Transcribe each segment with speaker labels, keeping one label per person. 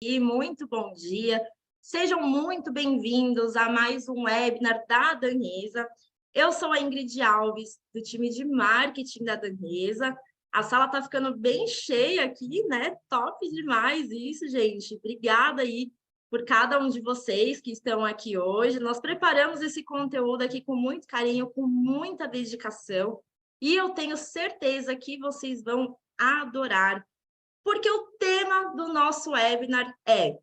Speaker 1: E muito bom dia. Sejam muito bem-vindos a mais um webinar da Danesa. Eu sou a Ingrid Alves, do time de marketing da Danesa. A sala está ficando bem cheia aqui, né? Top demais isso, gente. Obrigada aí por cada um de vocês que estão aqui hoje. Nós preparamos esse conteúdo aqui com muito carinho, com muita dedicação. E eu tenho certeza que vocês vão adorar. Porque o tema do nosso webinar é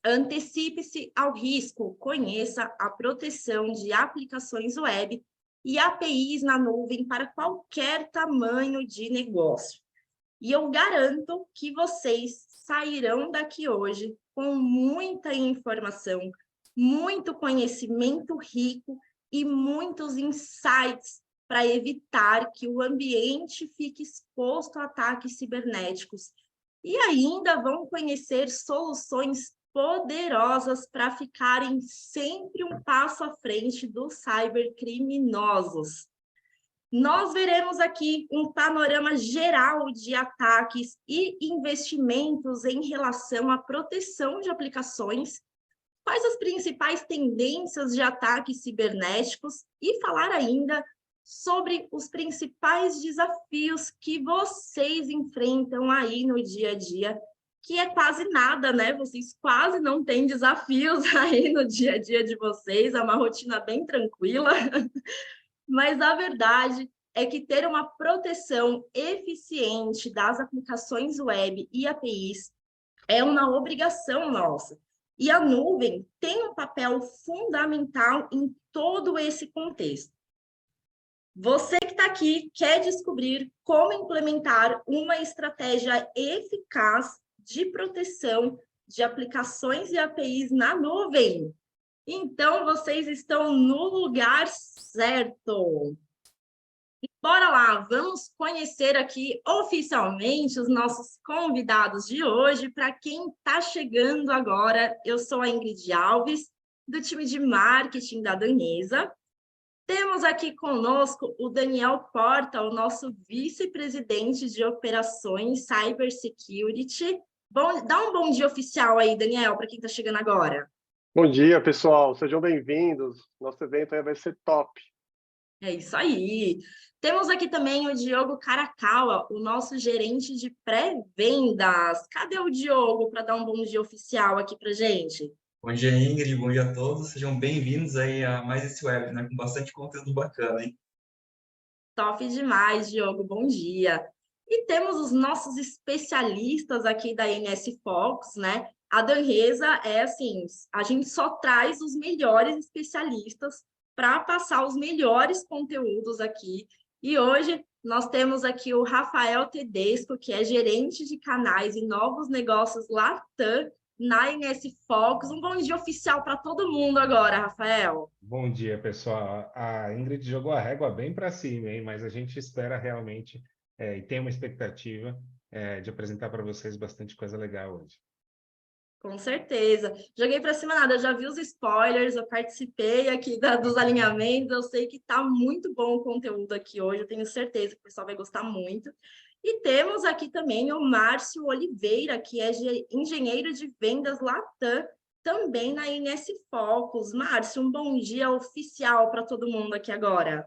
Speaker 1: Antecipe-se ao risco, conheça a proteção de aplicações web e APIs na nuvem para qualquer tamanho de negócio. E eu garanto que vocês sairão daqui hoje com muita informação, muito conhecimento rico e muitos insights para evitar que o ambiente fique exposto a ataques cibernéticos. E ainda vão conhecer soluções poderosas para ficarem sempre um passo à frente dos cybercriminosos. Nós veremos aqui um panorama geral de ataques e investimentos em relação à proteção de aplicações, quais as principais tendências de ataques cibernéticos e falar ainda sobre os principais desafios que vocês enfrentam aí no dia a dia, que é quase nada, né? Vocês quase não têm desafios aí no dia a dia de vocês, é uma rotina bem tranquila, mas a verdade é que ter uma proteção eficiente das aplicações web e APIs é uma obrigação nossa. E a nuvem tem um papel fundamental em todo esse contexto. Você que está aqui quer descobrir como implementar uma estratégia eficaz de proteção de aplicações e APIs na nuvem? Então, vocês estão no lugar certo. E bora lá, vamos conhecer aqui oficialmente os nossos convidados de hoje. Para quem está chegando agora, eu sou a Ingrid Alves, do time de marketing da Danesa. Temos aqui conosco o Daniel Porta, o nosso vice-presidente de operações Cybersecurity. Bom, dá um bom dia oficial aí, Daniel, para quem está chegando agora.
Speaker 2: Bom dia, pessoal. Sejam bem-vindos. Nosso evento aí vai ser top.
Speaker 1: É isso aí. Temos aqui também o Diogo Caracalla, o nosso gerente de pré-vendas. Cadê o Diogo para dar um bom dia oficial aqui para gente?
Speaker 3: Bom dia, Ingrid. Bom dia a todos. Sejam bem-vindos aí a mais esse webinar, né? Com bastante conteúdo bacana, hein?
Speaker 1: Top demais, Diogo. Bom dia. E temos os nossos especialistas aqui da NS Fox, né? A Danesa é assim, a gente só traz os melhores especialistas para passar os melhores conteúdos aqui. E hoje nós temos aqui o Rafael Tedesco, que é gerente de canais e novos negócios Latam na NS Fox. Um bom dia oficial para todo mundo agora, Rafael.
Speaker 4: Bom dia, pessoal. A Ingrid jogou a régua bem para cima, hein? Mas a gente espera realmente e tem uma expectativa de apresentar para vocês bastante coisa legal hoje.
Speaker 1: Com certeza. Joguei para cima nada, eu já vi os spoilers, eu participei aqui dos alinhamentos, eu sei que está muito bom o conteúdo aqui hoje, eu tenho certeza que o pessoal vai gostar muito. E temos aqui também o Márcio Oliveira, que é engenheiro de vendas Latam, também na NS Focus. Márcio, um bom dia oficial para todo mundo aqui agora.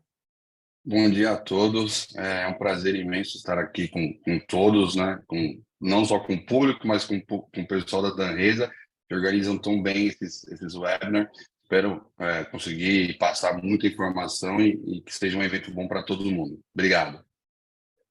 Speaker 5: Bom dia a todos, é um prazer imenso estar aqui com todos, né? Não só com o público, mas com o pessoal da Danesa, que organizam tão bem esses webinars. Espero conseguir passar muita informação e que seja um evento bom para todo mundo. Obrigado.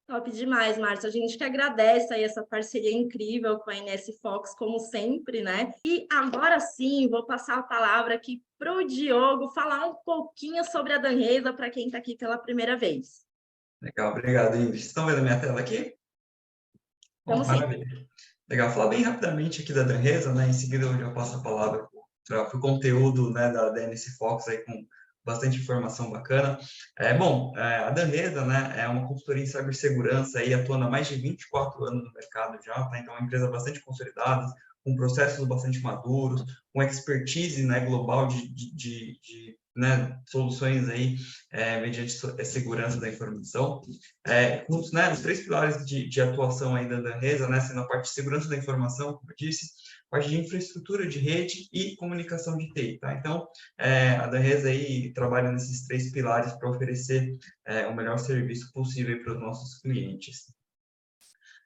Speaker 1: Top demais, Márcio. A gente que agradece aí essa parceria incrível com a NS Fox, como sempre, né? E agora sim, vou passar a palavra aqui para o Diogo falar um pouquinho sobre a Danesa para quem está aqui pela primeira vez.
Speaker 3: Legal, obrigado, Ingrid. Vocês estão vendo a minha tela aqui?
Speaker 1: Então,
Speaker 3: maravilha. Legal, falar bem rapidamente aqui da Danesa, né? Em seguida eu já passo a palavra para o conteúdo, né, da NS Fox aí com bastante informação bacana. A Danesa, né, é uma consultoria em cibersegurança aí, atuando há mais de 24 anos no mercado já, tá? Então é uma empresa bastante consolidada, com processos bastante maduros, com expertise, né, global de soluções aí mediante segurança da informação. Os três pilares de atuação aí da Danesa, né, sendo a parte de segurança da informação, como eu disse, parte de infraestrutura de rede e comunicação de TI, tá? Então, a Danresa aí trabalha nesses 3 pilares para oferecer o melhor serviço possível para os nossos clientes.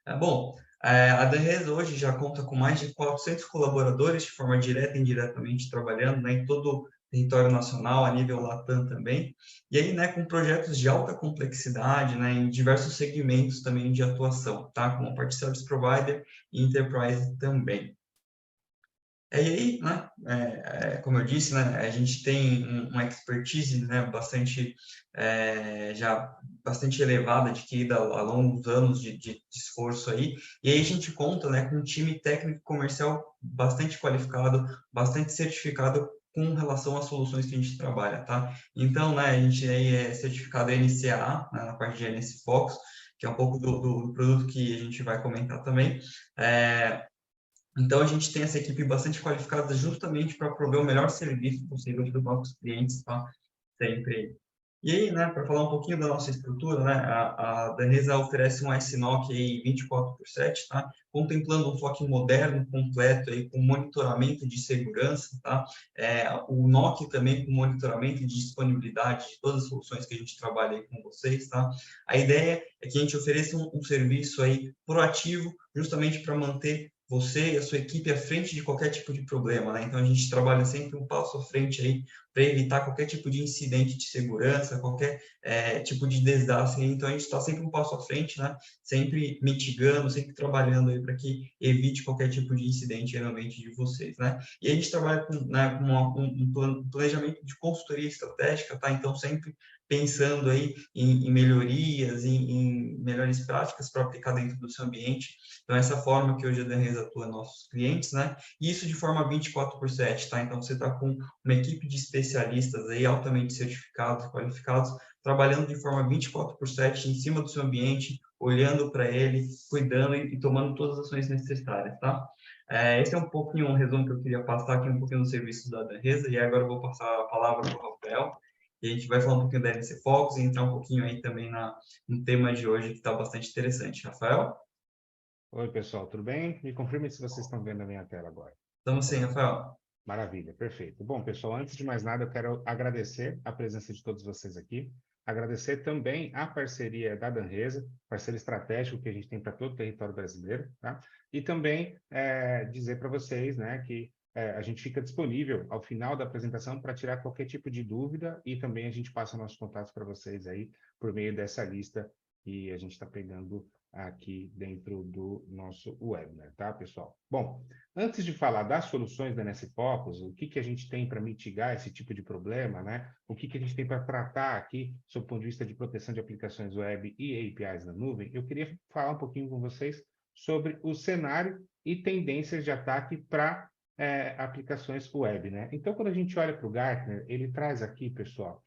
Speaker 3: A Danresa hoje já conta com mais de 400 colaboradores de forma direta e indiretamente trabalhando, né, em todo o território nacional, a nível Latam também, e aí, né, com projetos de alta complexidade, né, em diversos segmentos também de atuação, tá, como a parte de Service Provider e Enterprise também. E aí, né, como eu disse, né, a gente tem uma expertise, né, já bastante elevada, adquirida ao longo dos anos de esforço aí, e aí a gente conta, né, com um time técnico comercial bastante qualificado, bastante certificado com relação às soluções que a gente trabalha, tá? Então, né, a gente aí é certificado NCAA, né, na parte de NS Focus, que é um pouco do produto que a gente vai comentar também. Então, a gente tem essa equipe bastante qualificada justamente para prover o melhor serviço possível para os nossos clientes, tá? Sempre. E aí, né, para falar um pouquinho da nossa estrutura, né, a Danresa oferece um SNOC aí 24/7, tá? Contemplando um FOC moderno, completo, aí, com monitoramento de segurança, tá? O NOC também com monitoramento de disponibilidade de todas as soluções que a gente trabalha aí com vocês, tá? A ideia é que a gente ofereça um serviço aí proativo, justamente para manter você e a sua equipe à frente de qualquer tipo de problema, né? Então, a gente trabalha sempre um passo à frente aí para evitar qualquer tipo de incidente de segurança, qualquer tipo de desastre. Então, a gente está sempre um passo à frente, né? Sempre mitigando, sempre trabalhando aí para que evite qualquer tipo de incidente no ambiente de vocês, né? E a gente trabalha com, né, com um planejamento de consultoria estratégica, tá? Então, sempre pensando aí em melhorias, em melhores práticas para aplicar dentro do seu ambiente. Então, essa forma que hoje a Danresa atua nossos clientes, né? E isso de forma 24/7, tá? Então, você está com uma equipe de especialistas aí altamente certificados, qualificados, trabalhando de forma 24/7 em cima do seu ambiente, olhando para ele, cuidando e tomando todas as ações necessárias, tá? Esse é um pouquinho um resumo que eu queria passar aqui, um pouquinho do serviço da Danresa, e agora eu vou passar a palavra para o Rafael, e a gente vai falar um pouquinho da NC Focus e entrar um pouquinho aí também no tema de hoje, que está bastante interessante. Rafael?
Speaker 4: Oi, pessoal, tudo bem? Me confirme se vocês estão vendo a minha tela agora.
Speaker 3: Estamos sim, Rafael.
Speaker 4: Maravilha, perfeito. Bom, pessoal, antes de mais nada, eu quero agradecer a presença de todos vocês aqui, agradecer também a parceria da Danresa, parceiro estratégico que a gente tem para todo o território brasileiro, tá? E também dizer para vocês, né, que a gente fica disponível ao final da apresentação para tirar qualquer tipo de dúvida e também a gente passa nossos contatos para vocês aí por meio dessa lista que a gente está pegando aqui dentro do nosso webinar, tá, pessoal? Bom, antes de falar das soluções da NS Focus, o que a gente tem para mitigar esse tipo de problema, né? O que a gente tem para tratar aqui, sob o ponto de vista de proteção de aplicações web e APIs na nuvem, eu queria falar um pouquinho com vocês sobre o cenário e tendências de ataque para aplicações web, né? Então, quando a gente olha para o Gartner, ele traz aqui, pessoal,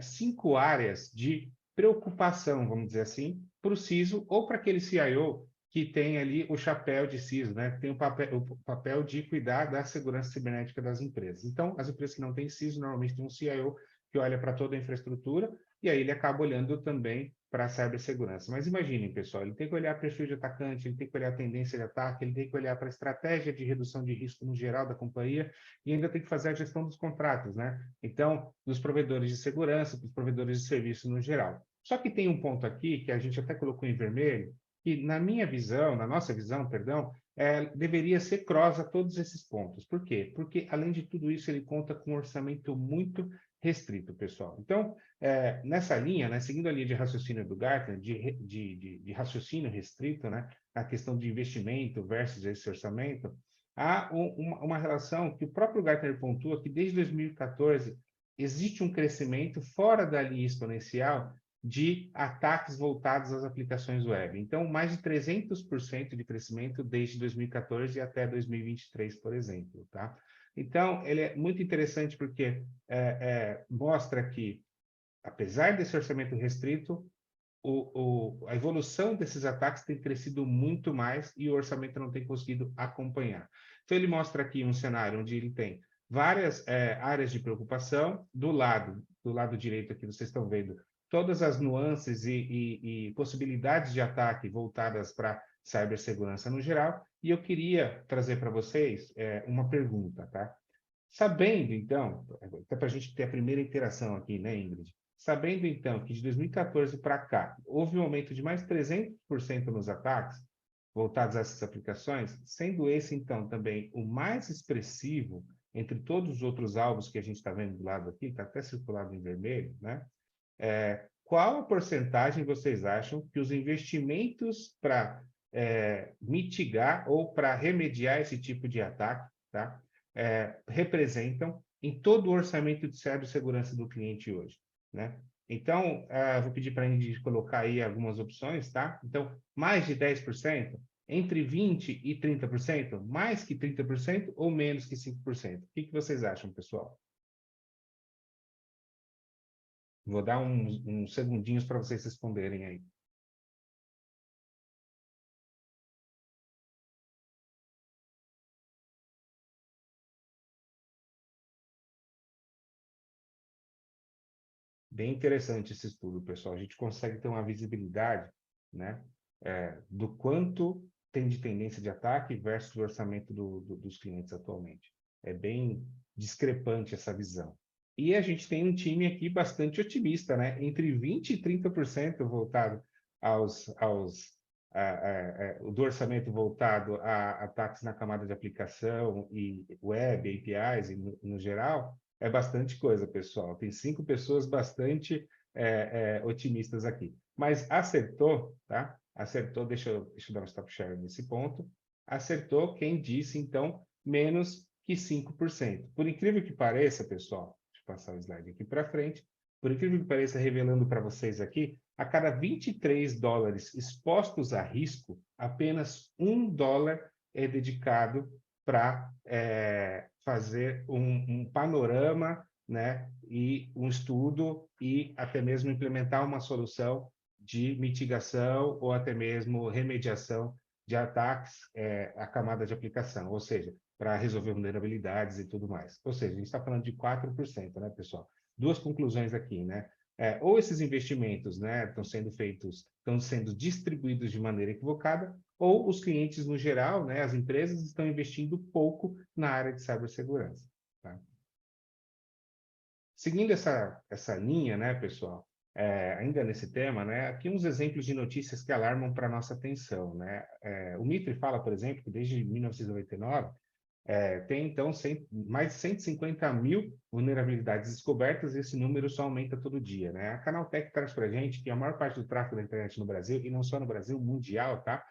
Speaker 4: 5 áreas de preocupação, vamos dizer assim, para o CISO ou para aquele CIO que tem ali o chapéu de CISO, né? Tem o papel de cuidar da segurança cibernética das empresas. Então, as empresas que não têm CISO, normalmente tem um CIO que olha para toda a infraestrutura e aí ele acaba olhando também para a cibersegurança. Mas imaginem, pessoal, ele tem que olhar perfil de atacante, ele tem que olhar a tendência de ataque, ele tem que olhar para a estratégia de redução de risco no geral da companhia e ainda tem que fazer a gestão dos contratos, né? Então, dos provedores de segurança, dos provedores de serviço no geral. Só que tem um ponto aqui que a gente até colocou em vermelho, que na minha visão, na nossa visão, perdão, deveria ser cross a todos esses pontos. Por quê? Porque, além de tudo isso, ele conta com um orçamento muito restrito, pessoal. Então, nessa linha, né, seguindo a linha de raciocínio do Gartner, de raciocínio restrito, né, na questão de investimento versus esse orçamento, há uma relação que o próprio Gartner pontua que desde 2014 existe um crescimento fora da linha exponencial de ataques voltados às aplicações web. Então, mais de 300% de crescimento desde 2014 até 2023, por exemplo, tá? Então, ele é muito interessante porque mostra que, apesar desse orçamento restrito, a evolução desses ataques tem crescido muito mais e o orçamento não tem conseguido acompanhar. Então, ele mostra aqui um cenário onde ele tem várias áreas de preocupação. Do lado direito aqui, vocês estão vendo todas as nuances e possibilidades de ataque voltadas para cibersegurança no geral, e eu queria trazer para vocês uma pergunta, tá? Sabendo, então, até para a gente ter a primeira interação aqui, né, Ingrid? Sabendo, então, que de 2014 para cá, houve um aumento de mais 300% nos ataques voltados a essas aplicações, sendo esse, então, também o mais expressivo entre todos os outros alvos que a gente está vendo do lado aqui, está até circulado em vermelho, né? Qual a porcentagem vocês acham que os investimentos para mitigar ou para remediar esse tipo de ataque, tá? Representam em todo o orçamento de cibersegurança do cliente hoje, né? Então, vou pedir para a Ingrid colocar aí algumas opções, tá? Então, mais de 10%, entre 20% e 30%, mais que 30% ou menos que 5%? O que vocês acham, pessoal? Vou dar uns segundinhos para vocês responderem aí. Bem interessante esse estudo, pessoal. A gente consegue ter uma visibilidade, né, do quanto tem de tendência de ataque versus o orçamento dos clientes atualmente. É bem discrepante essa visão. E a gente tem um time aqui bastante otimista, né? Entre 20% e 30% voltado do orçamento voltado a ataques na camada de aplicação e web, APIs, e no geral, é bastante coisa, pessoal. Tem 5 pessoas bastante otimistas aqui. Mas acertou, tá? Acertou, deixa eu dar um stop share nesse ponto. Acertou quem disse, então, menos que 5%. Por incrível que pareça, pessoal, deixa eu passar o slide aqui para frente, por incrível que pareça, revelando para vocês aqui, a cada 23 dólares expostos a risco, apenas $1 é dedicado para fazer um panorama, né, e um estudo e até mesmo implementar uma solução de mitigação ou até mesmo remediação de ataques à camada de aplicação, ou seja, para resolver vulnerabilidades e tudo mais. Ou seja, a gente está falando de 4%, né, pessoal? Duas conclusões aqui, né? Ou esses investimentos, né, estão sendo distribuídos de maneira equivocada, ou os clientes no geral, né, as empresas estão investindo pouco na área de cibersegurança. Tá? Seguindo essa linha, né, pessoal, ainda nesse tema, né, aqui uns exemplos de notícias que alarmam para a nossa atenção. Né? O Mitre fala, por exemplo, que desde 1999, tem, então, mais de 150 mil vulnerabilidades descobertas, e esse número só aumenta todo dia, né? A Canaltech traz para a gente que a maior parte do tráfego da internet no Brasil, e não só no Brasil, mundial, tá?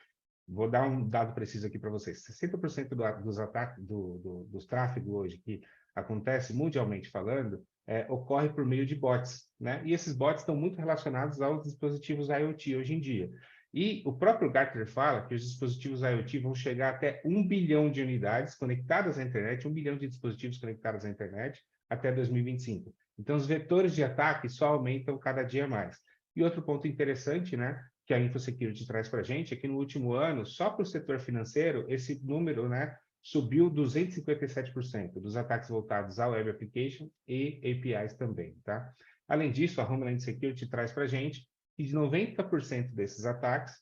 Speaker 4: Vou dar um dado preciso aqui para vocês. 60% dos ataques, dos tráfegos hoje que acontece mundialmente falando, ocorre por meio de bots, né? E esses bots estão muito relacionados aos dispositivos IoT hoje em dia. E o próprio Gartner fala que os dispositivos IoT vão chegar até 1 bilhão de unidades conectadas à internet, 1 bilhão de dispositivos conectados à internet até 2025. Então, os vetores de ataque só aumentam cada dia mais. E outro ponto interessante, né, que a InfoSecurity traz para a gente, é que no último ano, só para o setor financeiro, esse número, né, subiu 257% dos ataques voltados à Web Application e APIs também, tá? Além disso, a Homeland Security traz para a gente que de 90% desses ataques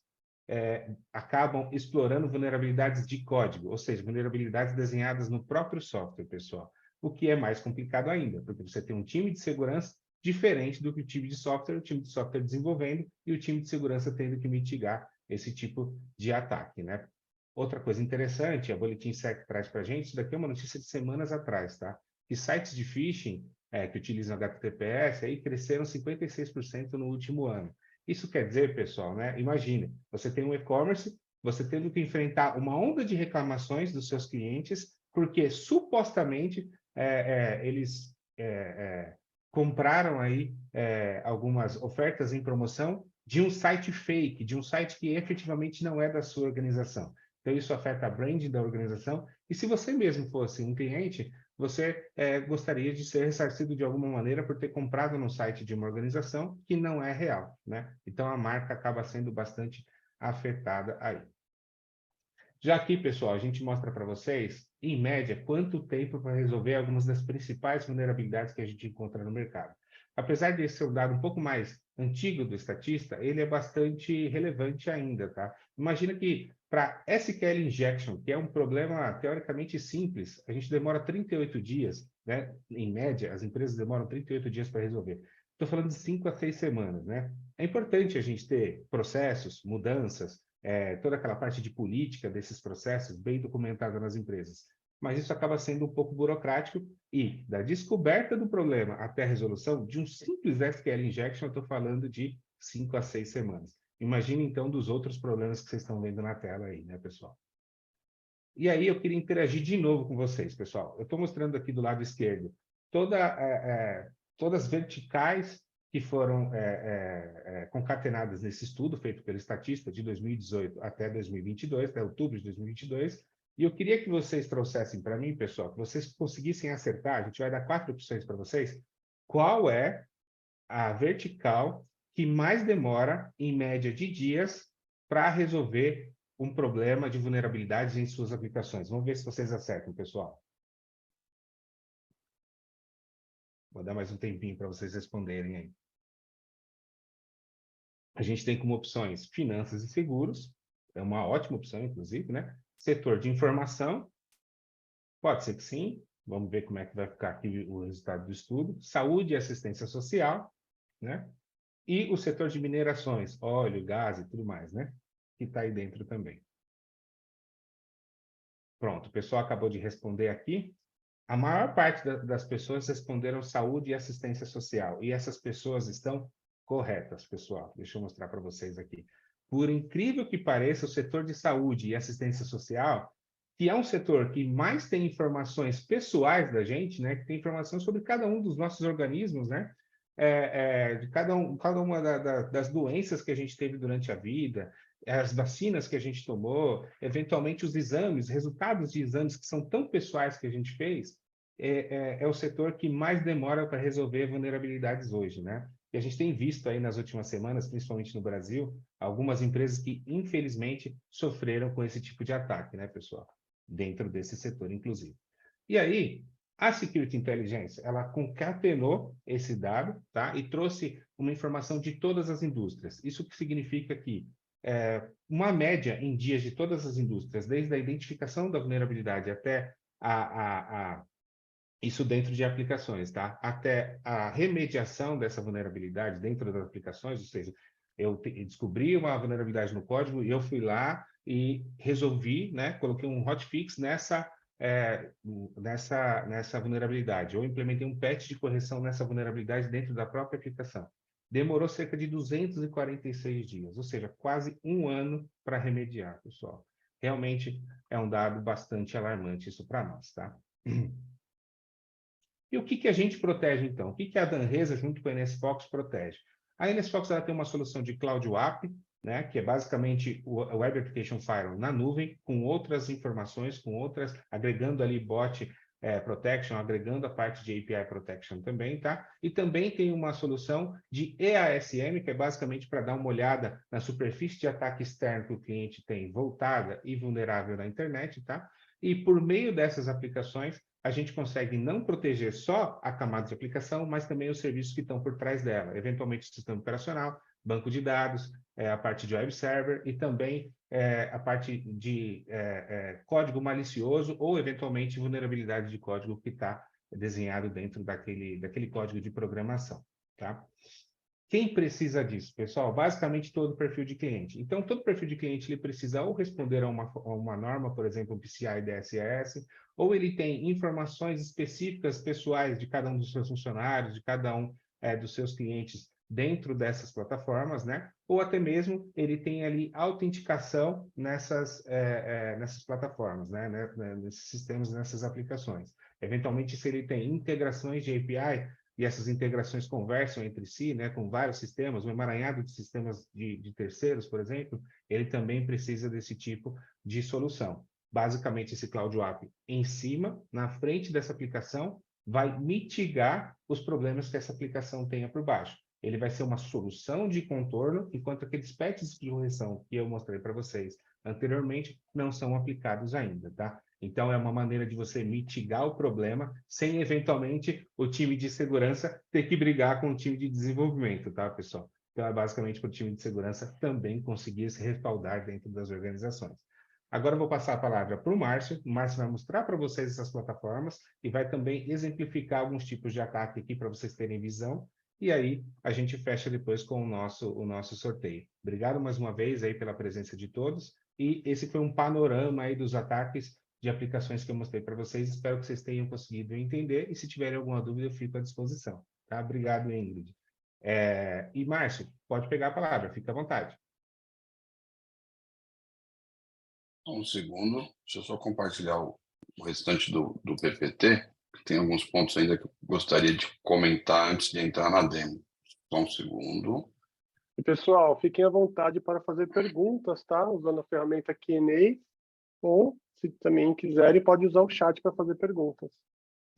Speaker 4: acabam explorando vulnerabilidades de código, ou seja, vulnerabilidades desenhadas no próprio software, pessoal. O que é mais complicado ainda, porque você tem um time de segurança diferente do que o time de software desenvolvendo e o time de segurança tendo que mitigar esse tipo de ataque, né? Outra coisa interessante, a Boletim SEC traz para a gente, isso daqui é uma notícia de semanas atrás, tá? Que sites de phishing que utilizam HTTPS aí cresceram 56% no último ano. Isso quer dizer, pessoal, né? Imagine, você tem um e-commerce, você tendo que enfrentar uma onda de reclamações dos seus clientes, porque supostamente eles compraram aí algumas ofertas em promoção de um site fake, de um site que efetivamente não é da sua organização. Então, isso afeta a branding da organização. E se você mesmo fosse um cliente, você gostaria de ser ressarcido de alguma maneira por ter comprado no site de uma organização que não é real, né? Então, a marca acaba sendo bastante afetada aí. Já aqui, pessoal, a gente mostra para vocês, em média, quanto tempo para resolver algumas das principais vulnerabilidades que a gente encontra no mercado. Apesar de ser um dado um pouco mais antigo do estatista, ele é bastante relevante ainda, tá? Imagina que Para SQL Injection, que é um problema teoricamente simples, a gente demora 38 dias, né? Em média, as empresas demoram 38 dias para resolver. Estou falando de 5 a 6 semanas, né? É importante a gente ter processos, mudanças, toda aquela parte de política desses processos bem documentada nas empresas. Mas isso acaba sendo um pouco burocrático e da descoberta do problema até a resolução de um simples SQL Injection, eu estou falando de 5 a 6 semanas. Imagine, então, dos outros problemas que vocês estão vendo na tela aí, né, pessoal? E aí eu queria interagir de novo com vocês, pessoal. Eu estou mostrando aqui do lado esquerdo todas as verticais que foram concatenadas nesse estudo feito pelo estatista de 2018 até 2022, até outubro de 2022. E eu queria que vocês trouxessem para mim, pessoal, que vocês conseguissem acertar, a gente vai dar 4 opções para vocês, qual é a vertical que mais demora, em média de dias, para resolver um problema de vulnerabilidades em suas aplicações. Vamos ver se vocês acertam, pessoal. Vou dar mais um tempinho para vocês responderem aí. A gente tem como opções finanças e seguros, é uma ótima opção, inclusive, né? Setor de informação, pode ser que sim, vamos ver como é que vai ficar aqui o resultado do estudo. Saúde e assistência social, né? E o setor de minerações, óleo, gás e tudo mais, né? Que está aí dentro também. Pronto, o pessoal acabou de responder aqui. A maior parte das pessoas responderam saúde e assistência social. E essas pessoas estão corretas, pessoal. Deixa eu mostrar para vocês aqui. Por incrível que pareça, o setor de saúde e assistência social, que é um setor que mais tem informações pessoais da gente, né? Que tem informação sobre cada um dos nossos organismos, né? De cada uma das doenças que a gente teve durante a vida, as vacinas que a gente tomou, eventualmente os exames, resultados de exames que são tão pessoais que a gente fez, é o setor que mais demora para resolver vulnerabilidades hoje, né? E a gente tem visto aí nas últimas semanas, principalmente no Brasil, algumas empresas que, infelizmente, sofreram com esse tipo de ataque, né, pessoal? Dentro desse setor, inclusive. E aí, a Security Intelligence, ela concatenou esse dado, tá? E trouxe uma informação de todas as indústrias. Isso que significa que uma média em dias de todas as indústrias, desde a identificação da vulnerabilidade até isso dentro de aplicações, tá? Até a remediação dessa vulnerabilidade dentro das aplicações, ou seja, eu descobri uma vulnerabilidade no código e eu fui lá e resolvi, né? Coloquei um hotfix nessa vulnerabilidade, ou implementei um patch de correção nessa vulnerabilidade dentro da própria aplicação. Demorou cerca de 246 dias, ou seja, quase um ano para remediar, pessoal. Realmente é um dado bastante alarmante isso para nós, tá? E o que a gente protege, então? O que a Danresa, junto com a NSFox, protege? A NSFox ela tem uma solução de Cloud WAP, né, que é basicamente o Web Application Firewall na nuvem, com outras informações, agregando ali bot protection, agregando a parte de API protection também, tá? E também tem uma solução de EASM, que é basicamente para dar uma olhada na superfície de ataque externo que o cliente tem voltada e vulnerável na internet, tá? E por meio dessas aplicações, a gente consegue não proteger só a camada de aplicação, mas também os serviços que estão por trás dela, eventualmente o sistema operacional, banco de dados, a parte de web server e também a parte de código malicioso ou, eventualmente, vulnerabilidade de código que está desenhado dentro daquele código de programação, tá? Quem precisa disso, pessoal? Basicamente, todo perfil de cliente. Então, todo perfil de cliente ele precisa ou responder a uma norma, por exemplo, PCI DSS, ou ele tem informações específicas pessoais de cada um dos seus funcionários, de cada um dos seus clientes dentro dessas plataformas, né? Ou até mesmo ele tem ali autenticação nessas plataformas, né? Nesses sistemas, nessas aplicações. Eventualmente, se ele tem integrações de API, e essas integrações conversam entre si, né, com vários sistemas, um emaranhado de sistemas de terceiros, por exemplo, ele também precisa desse tipo de solução. Basicamente, esse Cloud WAP em cima, na frente dessa aplicação, vai mitigar os problemas que essa aplicação tenha por baixo. Ele vai ser uma solução de contorno, enquanto aqueles patches de correção que eu mostrei para vocês anteriormente não são aplicados ainda, tá? Então, é uma maneira de você mitigar o problema sem, eventualmente, o time de segurança ter que brigar com o time de desenvolvimento, tá, pessoal? Então, é basicamente para o time de segurança também conseguir se respaldar dentro das organizações. Agora eu vou passar a palavra para o Márcio. O Márcio vai mostrar para vocês essas plataformas e vai também exemplificar alguns tipos de ataque aqui para vocês terem visão. E aí a gente fecha depois com o nosso sorteio. Obrigado mais uma vez aí pela presença de todos. E esse foi um panorama aí dos ataques de aplicações que eu mostrei para vocês. Espero que vocês tenham conseguido entender. E se tiverem alguma dúvida, eu fico à disposição. Tá? Obrigado, Ingrid. E Márcio, pode pegar a palavra, fica à vontade.
Speaker 5: Um segundo, deixa eu só compartilhar o restante do PPT, que tem alguns pontos ainda que eu gostaria de comentar antes de entrar na demo. Só um segundo.
Speaker 2: E, pessoal, fiquem à vontade para fazer perguntas, tá? Usando a ferramenta Q&A, ou, se também quiserem, pode usar o chat para fazer perguntas.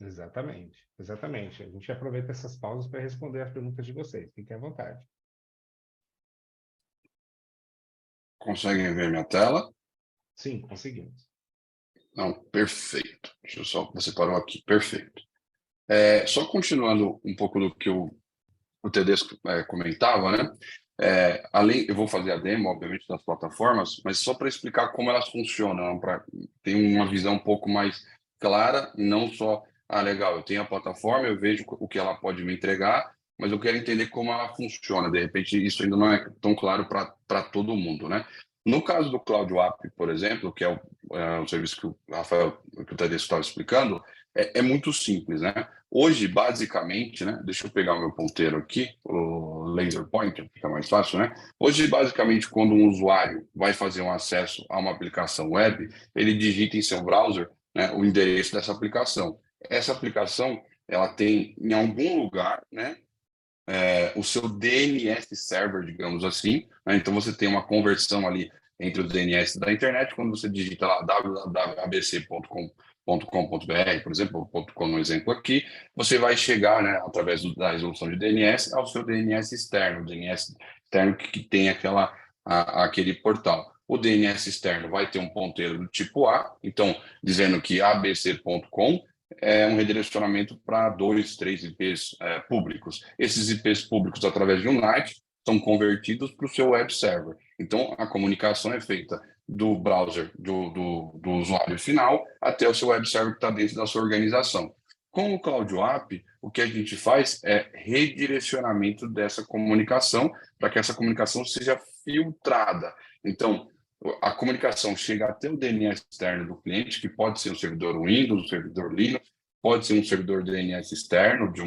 Speaker 4: Exatamente, exatamente. A gente aproveita essas pausas para responder as perguntas de vocês. Fiquem à vontade.
Speaker 5: Conseguem ver minha tela?
Speaker 4: Sim, conseguimos.
Speaker 5: Não, perfeito. Deixa eu só, você parou aqui, perfeito. Só continuando um pouco do que o Tedesco comentava, né? Eu vou fazer a demo, obviamente, das plataformas, mas só para explicar como elas funcionam, para ter uma visão um pouco mais clara, não só, legal, eu tenho a plataforma, eu vejo o que ela pode me entregar, mas eu quero entender como ela funciona. De repente, isso ainda não é tão claro para todo mundo, né? No caso do CloudWap, por exemplo, que é o serviço que o Rafael, que o Tedesco estava explicando, é muito simples, né? Hoje, basicamente, né? Deixa eu pegar o meu ponteiro aqui, o laser pointer, fica mais fácil, né? Hoje, basicamente, quando um usuário vai fazer um acesso a uma aplicação web, ele digita em seu browser, né, o endereço dessa aplicação. Essa aplicação, ela tem em algum lugar, né, o seu DNS server, digamos assim, né? Então você tem uma conversão ali entre os DNS da internet, quando você digita lá www.abc.com.br, por exemplo, .com no exemplo aqui, você vai chegar, né, através da resolução de DNS, ao seu DNS externo, o DNS externo que tem aquele portal. O DNS externo vai ter um ponteiro do tipo A, então, dizendo que abc.com é um redirecionamento para 2, 3 IPs públicos. Esses IPs públicos, através de um NAT, são convertidos para o seu web server. Então, a comunicação é feita do browser do usuário final até o seu web server que está dentro da sua organização. Com o CloudWap, o que a gente faz é redirecionamento dessa comunicação para que essa comunicação seja filtrada. Então, a comunicação chega até o DNS externo do cliente, que pode ser um servidor Windows, um servidor Linux, pode ser um servidor DNS externo de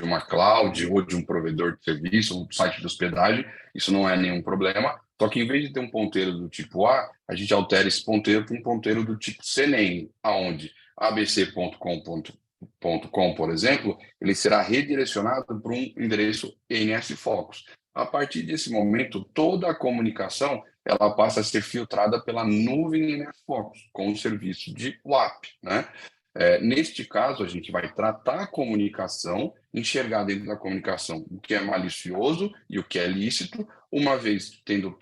Speaker 5: uma cloud ou de um provedor de serviço, um site de hospedagem, isso não é nenhum problema. Só que em vez de ter um ponteiro do tipo A, a gente altera esse ponteiro para um ponteiro do tipo CNAME, aonde abc.com.com, por exemplo, ele será redirecionado para um endereço NSFocus. A partir desse momento, toda a comunicação ela passa a ser filtrada pela nuvem NSFocus, com o serviço de WAP, né? Neste caso, a gente vai tratar a comunicação, enxergar dentro da comunicação o que é malicioso e o que é lícito. Uma vez tendo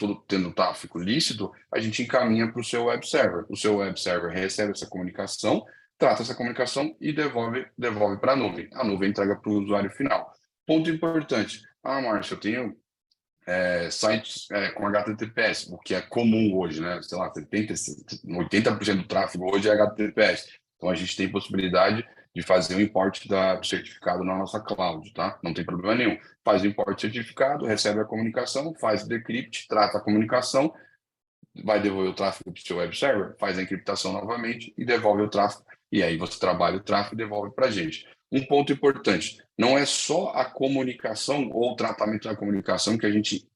Speaker 5: tráfego lícito, a gente encaminha para o seu web server. O seu web server recebe essa comunicação, trata essa comunicação e devolve para a nuvem. A nuvem entrega para o usuário final. Ponto importante. Márcio, eu tenho sites com HTTPS, o que é comum hoje, né? Sei lá, 80% do tráfego hoje é HTTPS. Então, a gente tem possibilidade de fazer o import do certificado na nossa cloud, tá? Não tem problema nenhum. Faz o import do certificado, recebe a comunicação, faz o decrypt, trata a comunicação, vai devolver o tráfego para o seu web server, faz a encriptação novamente e devolve o tráfego. E aí você trabalha o tráfego e devolve para a gente. Um ponto importante, não é só a comunicação ou o tratamento da comunicação que a gente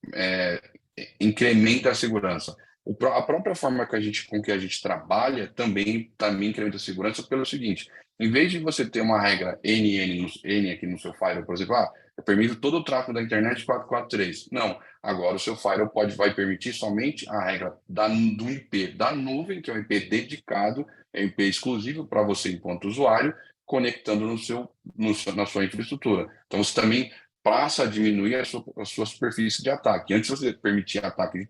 Speaker 5: incrementa a segurança. A própria forma com que a gente trabalha também incrementa a segurança pelo seguinte, em vez de você ter uma regra N aqui no seu firewall, por exemplo, eu permito todo o tráfego da internet 443. Não, agora o seu firewall vai permitir somente a regra do IP da nuvem, que é um IP dedicado, é um IP exclusivo para você enquanto usuário, conectando na sua infraestrutura. Então, você também passa a diminuir a sua superfície de ataque. Antes você permitia ataque de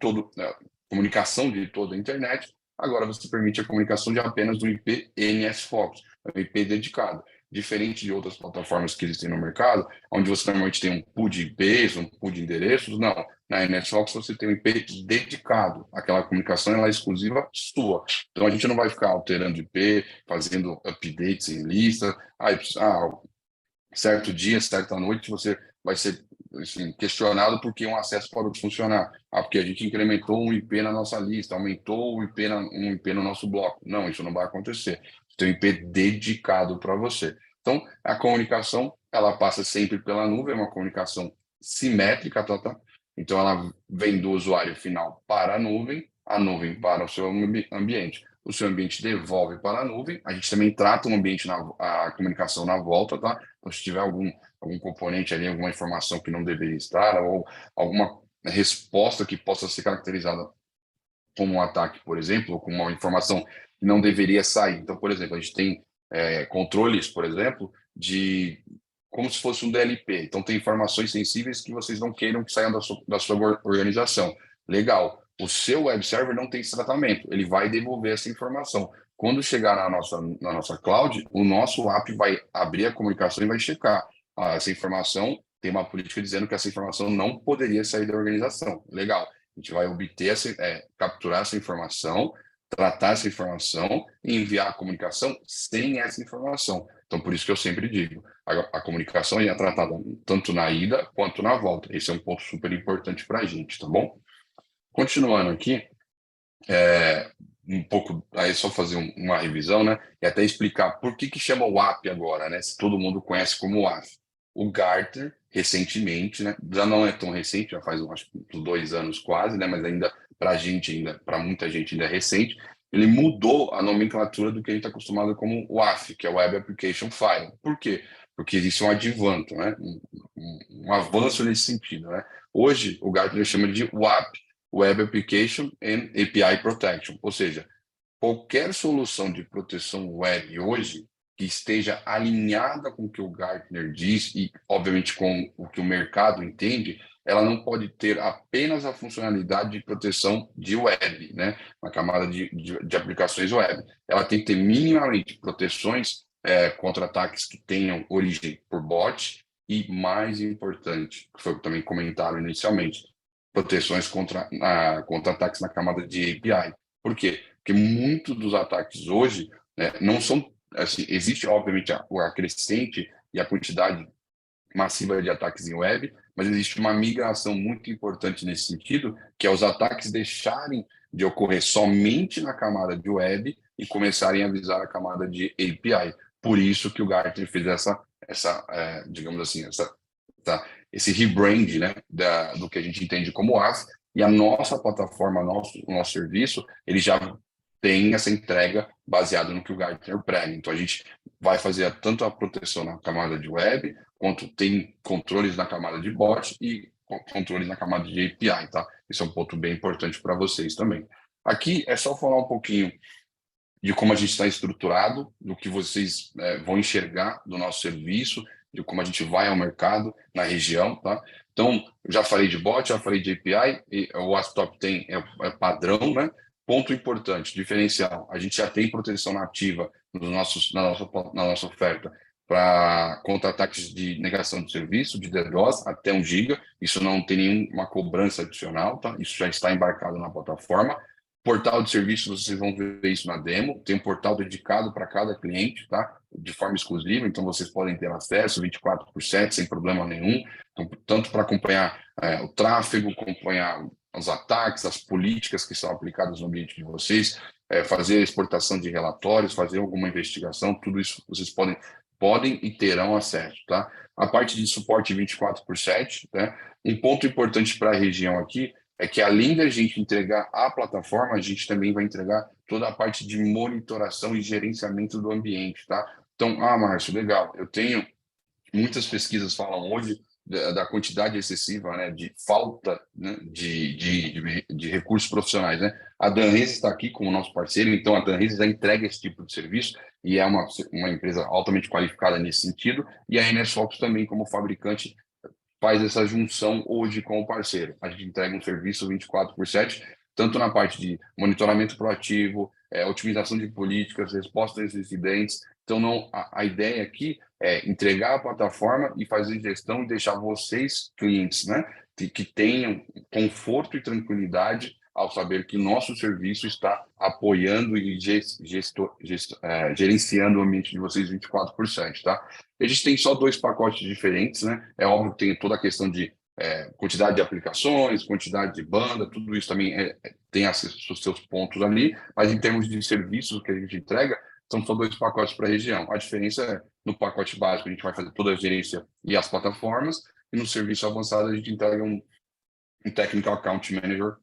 Speaker 5: comunicação de toda a internet, agora você permite a comunicação de apenas do IP NSFocus, um IP dedicado. diferente de outras plataformas que existem no mercado, onde você normalmente tem um pool de IPs, um pool de endereços. Não, na NSFox você tem um IP dedicado, aquela comunicação ela é exclusiva sua. Então a gente não vai ficar alterando IP, fazendo updates em lista. Certo dia, certa noite, você vai ser assim, questionado porque um acesso parou de funcionar. Porque a gente incrementou um IP na nossa lista, aumentou um IP no nosso bloco. Não, isso não vai acontecer. Você tem um IP dedicado para você. Então, a comunicação, ela passa sempre pela nuvem, é uma comunicação simétrica, tá? Então, ela vem do usuário final para a nuvem para o seu ambiente. O seu ambiente devolve para a nuvem. A gente também trata o ambiente, a comunicação na volta, tá? Então, se tiver algum componente ali, alguma informação que não deveria estar, ou alguma resposta que possa ser caracterizada como um ataque, por exemplo, ou como uma informação que não deveria sair. Então, por exemplo, a gente tem controles, por exemplo, de como se fosse um DLP. Então, tem informações sensíveis que vocês não queiram que saiam da sua organização. Legal. O seu web server não tem esse tratamento. Ele vai devolver essa informação. Quando chegar na nossa cloud, o nosso app vai abrir a comunicação e vai checar. Essa informação, tem uma política dizendo que essa informação não poderia sair da organização. Legal. A gente vai obter, capturar essa informação, tratar essa informação e enviar a comunicação sem essa informação. Então, por isso que eu sempre digo, a comunicação é tratada tanto na ida quanto na volta. Esse é um ponto super importante para a gente, tá bom? Continuando aqui, um pouco, aí é só fazer uma revisão, né? E até explicar por que chama o app agora, né? Se todo mundo conhece como WAF. O Gartner, recentemente, né? Já não é tão recente, já faz acho, uns 2 anos quase, né? Mas ainda para muita gente ainda é recente. Ele mudou a nomenclatura do que a gente está acostumado como WAF, que é Web Application File. Por quê? Porque existe um advanto, né? Um avanço nesse sentido, né? Hoje, o Gartner chama de WAP, Web Application and API Protection, ou seja, qualquer solução de proteção web hoje que esteja alinhada com o que o Gartner diz e, obviamente, com o que o mercado entende, ela não pode ter apenas a funcionalidade de proteção de web, né? Uma camada de aplicações web. Ela tem que ter minimamente proteções contra ataques que tenham origem por bot e, mais importante, que foi o que também comentaram inicialmente, proteções contra ataques na camada de API. Por quê? Porque muitos dos ataques hoje não são... Assim, existe, obviamente, a crescente e a quantidade massiva de ataques em web, mas existe uma migração muito importante nesse sentido, que é os ataques deixarem de ocorrer somente na camada de web e começarem a visar a camada de API. Por isso que o Gartner fez digamos assim, esse rebrand, né, do que a gente entende como WAF, e a nossa plataforma, o nosso serviço, ele já tem essa entrega baseada no que o Gartner prega. Então, a gente vai fazer tanto a proteção na camada de web, quanto tem controles na camada de bot e controles na camada de API, tá? Esse é um ponto bem importante para vocês também. Aqui é só falar um pouquinho de como a gente está estruturado, do que vocês vão enxergar do nosso serviço, de como a gente vai ao mercado na região, tá? Então, já falei de bot, já falei de API, e o WhatsApp tem é padrão, né? Ponto importante, diferencial, a gente já tem proteção nativa na nossa oferta para contra-ataques de negação de serviço, de DDoS, até 1 GB, isso não tem nenhuma cobrança adicional, tá? Isso já está embarcado na plataforma. Portal de serviços, vocês vão ver isso na demo, tem um portal dedicado para cada cliente, tá? De forma exclusiva, então vocês podem ter acesso 24/7, sem problema nenhum, então, tanto para acompanhar o tráfego, acompanhar os ataques, as políticas que são aplicadas no ambiente de vocês, fazer a exportação de relatórios, fazer alguma investigação, tudo isso vocês podem e terão acesso, tá? A parte de suporte 24/7, né? Um ponto importante para a região aqui é que, além da gente entregar a plataforma, a gente também vai entregar toda a parte de monitoração e gerenciamento do ambiente, tá? Então, Márcio, legal, eu tenho muitas pesquisas falam hoje da quantidade excessiva, né, de falta, né, de recursos profissionais, né? A Danresa está aqui como nosso parceiro, então a Danresa já entrega esse tipo de serviço e é uma empresa altamente qualificada nesse sentido, e a NSFox também, como fabricante, faz essa junção hoje com o parceiro. A gente entrega um serviço 24/7, tanto na parte de monitoramento proativo, otimização de políticas, resposta a incidentes, Então, não, a ideia aqui é entregar a plataforma e fazer gestão e deixar vocês, clientes, né, que tenham conforto e tranquilidade ao saber que nosso serviço está apoiando e gerenciando o ambiente de vocês 24/7, tá? A gente tem só 2 pacotes diferentes, né? É óbvio que tem toda a questão de quantidade de aplicações, quantidade de banda, tudo isso também tem os seus pontos ali, mas em termos de serviços que a gente entrega, são só 2 pacotes para a região. A diferença é, no pacote básico, a gente vai fazer toda a gerência e as plataformas, e no serviço avançado, a gente entrega um Technical Account Manager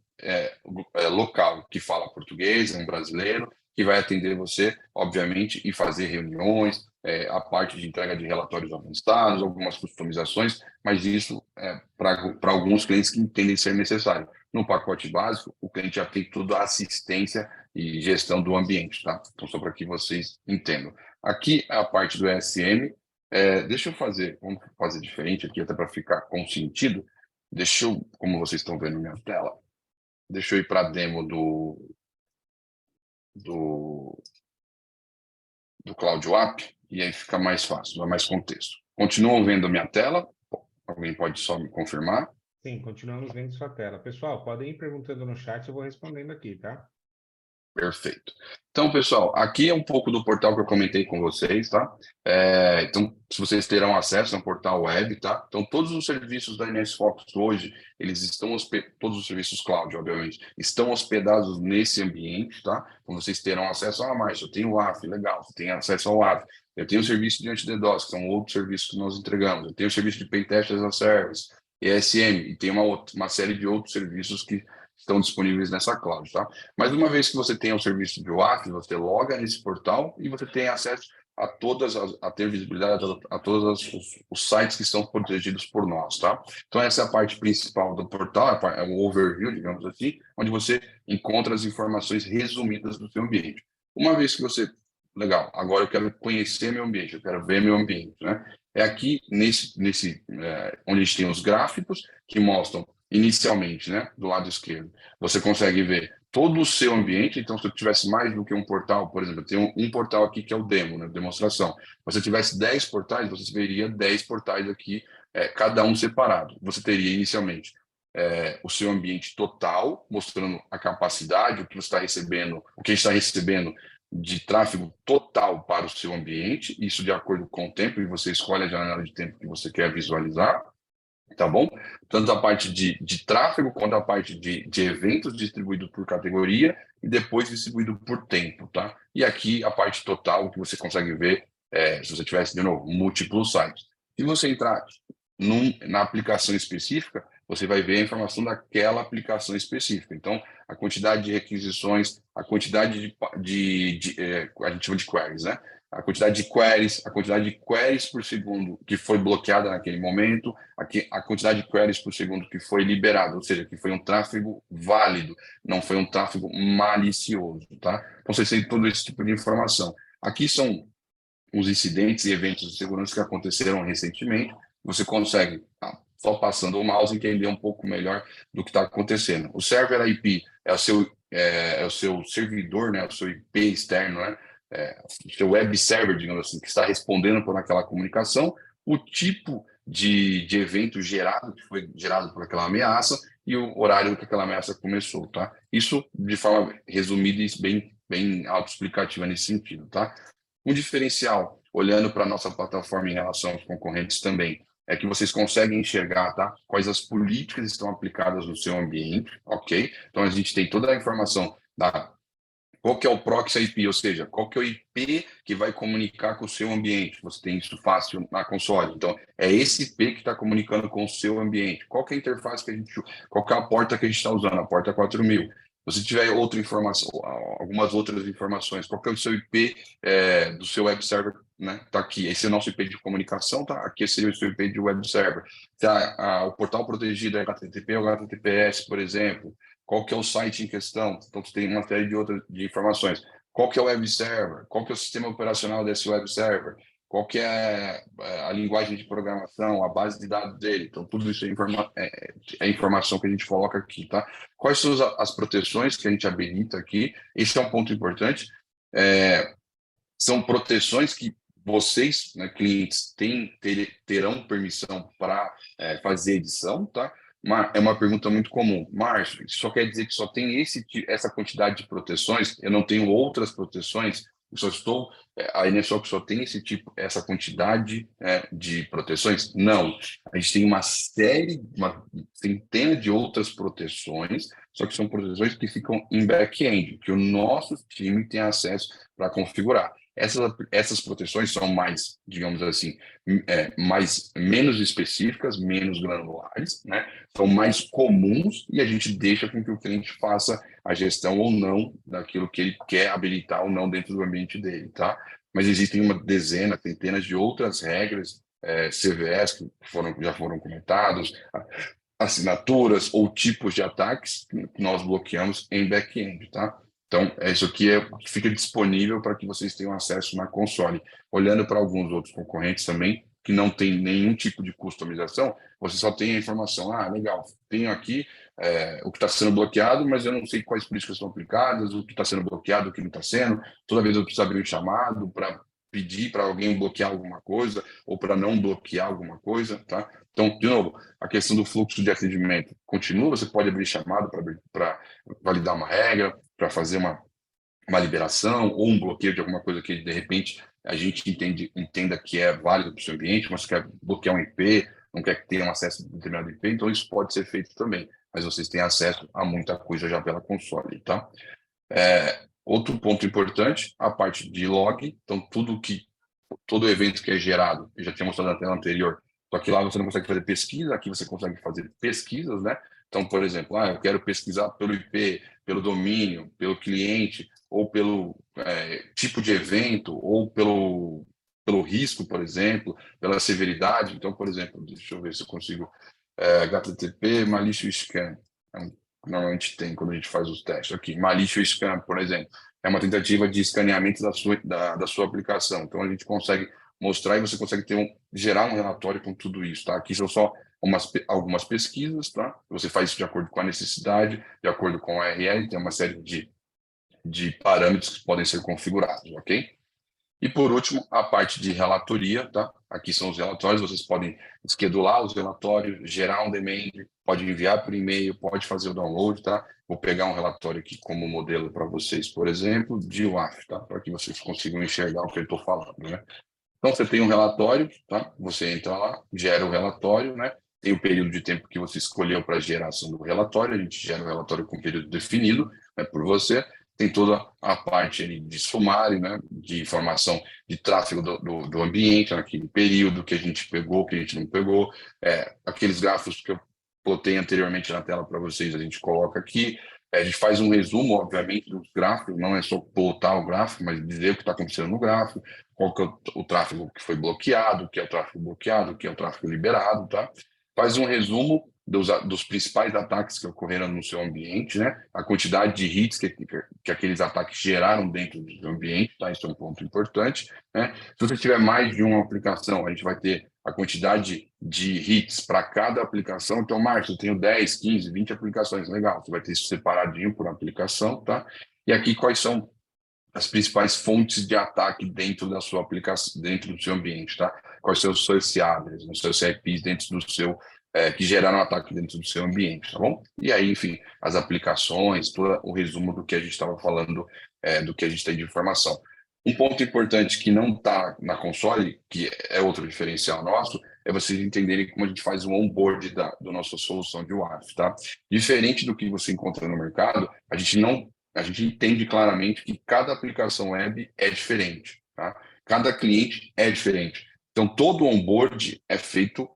Speaker 5: local, que fala português, é um brasileiro, que vai atender você, obviamente, e fazer reuniões, a parte de entrega de relatórios avançados, algumas customizações, mas isso é para alguns clientes que entendem ser necessário. No pacote básico, o cliente já tem toda a assistência e gestão do ambiente, tá? Então, só para que vocês entendam. Aqui, a parte do ESM, deixa eu vamos fazer diferente aqui, até para ficar com sentido. Deixa eu, como vocês estão vendo na minha tela, deixa eu ir para a demo do Cloud App, e aí fica mais fácil, dá mais contexto. Continuam vendo a minha tela? Alguém pode só me confirmar?
Speaker 4: Sim, continuamos vendo sua tela. Pessoal, podem ir perguntando no chat, eu vou respondendo aqui, tá?
Speaker 5: Perfeito. Então, pessoal, aqui é um pouco do portal que eu comentei com vocês, tá? Então, se vocês terão acesso ao portal web, tá? Então, todos os serviços da NS Focus hoje, eles estão todos os serviços cloud, obviamente, estão hospedados nesse ambiente, tá? Então, vocês terão acesso a mais. Eu tenho o AF, legal, você tem acesso ao AF. Eu tenho o serviço de anti-DDoS, que são outros serviços que nós entregamos. Eu tenho o serviço de Pentest as a Service, ESM, e tem uma série de outros serviços que estão disponíveis nessa cloud, tá? Mas uma vez que você tem o serviço de WAF, você loga nesse portal e você tem acesso a ter visibilidade a todos os sites que estão protegidos por nós, tá? Então essa é a parte principal do portal, é o overview, digamos assim, onde você encontra as informações resumidas do seu ambiente. Uma vez que você, legal, agora eu quero conhecer meu ambiente, eu quero ver meu ambiente, né? É aqui onde a gente tem os gráficos que mostram inicialmente, né, do lado esquerdo, você consegue ver todo o seu ambiente. Então, se eu tivesse mais do que um portal, por exemplo, eu tenho um portal aqui que é o demo, né, demonstração. Se você tivesse 10 portais, você veria 10 portais aqui, cada um separado. Você teria inicialmente o seu ambiente total, mostrando a capacidade, o que você está recebendo, o que está recebendo de tráfego total para o seu ambiente, isso de acordo com o tempo, e você escolhe a janela de tempo que você quer visualizar. Tá bom? Tanto a parte de tráfego quanto a parte de eventos distribuídos por categoria e depois distribuído por tempo, tá? E aqui a parte total que você consegue ver, se você tivesse, de novo, múltiplos sites. Se você entrar na aplicação específica, você vai ver a informação daquela aplicação específica. Então, a quantidade de requisições, a quantidade a gente chama de queries, né? A quantidade de queries por segundo que foi bloqueada naquele momento, a quantidade de queries por segundo que foi liberada, ou seja, que foi um tráfego válido, não foi um tráfego malicioso, tá? Então, vocês têm todo esse tipo de informação. Aqui são os incidentes e eventos de segurança que aconteceram recentemente. Você consegue, só passando o mouse, entender um pouco melhor do que está acontecendo. O server IP é o seu servidor, né? O seu IP externo, né? O seu web server, digamos assim, que está respondendo por aquela comunicação, o tipo de evento gerado, que foi gerado por aquela ameaça, e o horário que aquela ameaça começou, tá? Isso de forma resumida e bem autoexplicativa nesse sentido, tá? Um diferencial, olhando para a nossa plataforma em relação aos concorrentes também, é que vocês conseguem enxergar, tá, quais as políticas estão aplicadas no seu ambiente, ok? Então, a gente tem toda a informação qual que é o proxy IP, ou seja, qual que é o IP que vai comunicar com o seu ambiente. Você tem isso fácil na console. Então, é esse IP que está comunicando com o seu ambiente. Qual que é a interface qual que é a porta que a gente está usando? A porta 4000. Se tiver outra informação, algumas outras informações, qual que é o seu IP do seu web server, né? Tá aqui. Esse é o nosso IP de comunicação, tá? Aqui seria o seu IP de web server. O portal protegido é HTTP ou HTTPS, por exemplo. Qual que é o site em questão? Então, você tem uma série de informações. Qual que é o web server? Qual que é o sistema operacional desse web server? Qual que é a linguagem de programação, a base de dados dele? Então, tudo isso é informação que a gente coloca aqui, tá? Quais são as proteções que a gente habilita aqui? Esse é um ponto importante. são proteções que vocês, né, clientes, terão permissão para fazer edição, tá? É uma pergunta muito comum. Márcio, isso só quer dizer que só tem essa quantidade de proteções? Eu não tenho outras proteções? A Enesol só tem essa quantidade de proteções? Não. A gente tem uma centena de outras proteções, só que são proteções que ficam em back-end, que o nosso time tem acesso para configurar. Essas proteções são mais, digamos assim, menos específicas, menos granulares, né? São mais comuns e a gente deixa com que o cliente faça a gestão ou não daquilo que ele quer habilitar ou não dentro do ambiente dele, tá? Mas existem uma dezena, centenas de outras regras, CVEs que já foram comentados, assinaturas ou tipos de ataques que nós bloqueamos em back-end, tá? Então, isso aqui fica disponível para que vocês tenham acesso na console. Olhando para alguns outros concorrentes também, que não tem nenhum tipo de customização, você só tem a informação, legal, tenho aqui o que está sendo bloqueado, mas eu não sei quais políticas estão aplicadas, o que está sendo bloqueado, o que não está sendo. Toda vez eu preciso abrir um chamado para pedir para alguém bloquear alguma coisa ou para não bloquear alguma coisa, tá? Então, de novo, a questão do fluxo de atendimento continua, você pode abrir chamado para validar uma regra, para fazer uma liberação ou um bloqueio de alguma coisa que, de repente, a gente entenda que é válido para o seu ambiente, mas quer bloquear um IP, não quer que tenha um acesso a determinado IP, então isso pode ser feito também, mas vocês têm acesso a muita coisa já pela console, tá? Outro ponto importante, a parte de log, então todo evento que é gerado, eu já tinha mostrado na tela anterior, só que lá você não consegue fazer pesquisa, aqui você consegue fazer pesquisas, né? Então, por exemplo, eu quero pesquisar pelo IP, pelo domínio, pelo cliente, ou pelo tipo de evento, ou pelo risco, por exemplo, pela severidade. Então, por exemplo, deixa eu ver se eu consigo, HTTP, malicious scan, normalmente tem quando a gente faz os testes. Aqui, malicious scan, por exemplo, é uma tentativa de escaneamento da sua aplicação. Então, a gente consegue mostrar e você consegue gerar um relatório com tudo isso, tá? Aqui são só algumas pesquisas, tá? Você faz isso de acordo com a necessidade, de acordo com a URL, tem uma série de parâmetros que podem ser configurados, ok? E, por último, a parte de relatoria, tá? Aqui são os relatórios, vocês podem schedular os relatórios, gerar um demand, pode enviar por e-mail, pode fazer o download, tá? Vou pegar um relatório aqui como modelo para vocês, por exemplo, de WAF, tá? Para que vocês consigam enxergar o que eu estou falando, né? Então, você tem um relatório, tá? Você entra lá, gera o relatório, né? Tem o período de tempo que você escolheu para a geração do relatório, a gente gera o relatório com período definido, né, por você. Tem toda a parte ali de sumário, né, de informação de tráfego do ambiente naquele período, que a gente pegou, que a gente não pegou. Aqueles gráficos que eu plotei anteriormente na tela para vocês, a gente coloca aqui. A gente faz um resumo, obviamente, dos gráficos, não é só plotar o gráfico, mas dizer o que está acontecendo no gráfico, qual que é o tráfego que foi bloqueado, o que é o tráfego bloqueado, o que é o tráfego liberado, tá? Faz um resumo dos principais ataques que ocorreram no seu ambiente, né? A quantidade de hits que aqueles ataques geraram dentro do seu ambiente, tá? Isso é um ponto importante, né? Se você tiver mais de uma aplicação, a gente vai ter a quantidade de hits para cada aplicação. Então, Márcio, eu tenho 10, 15, 20 aplicações. Legal, você vai ter isso separadinho por aplicação, tá? E aqui quais são as principais fontes de ataque dentro da sua aplicação, dentro do seu ambiente, tá? Quais são os seus CADRs, os seus CIPs dentro do seu, que geraram ataque dentro do seu ambiente, tá bom? E aí, enfim, as aplicações, todo o resumo do que a gente estava falando, do que a gente tem de informação. Um ponto importante que não está na console, que é outro diferencial nosso, é vocês entenderem como a gente faz o onboard da nossa solução de WAF, tá? Diferente do que você encontra no mercado, a gente entende claramente que cada aplicação web é diferente, tá? Cada cliente é diferente. Então, todo o onboard é feito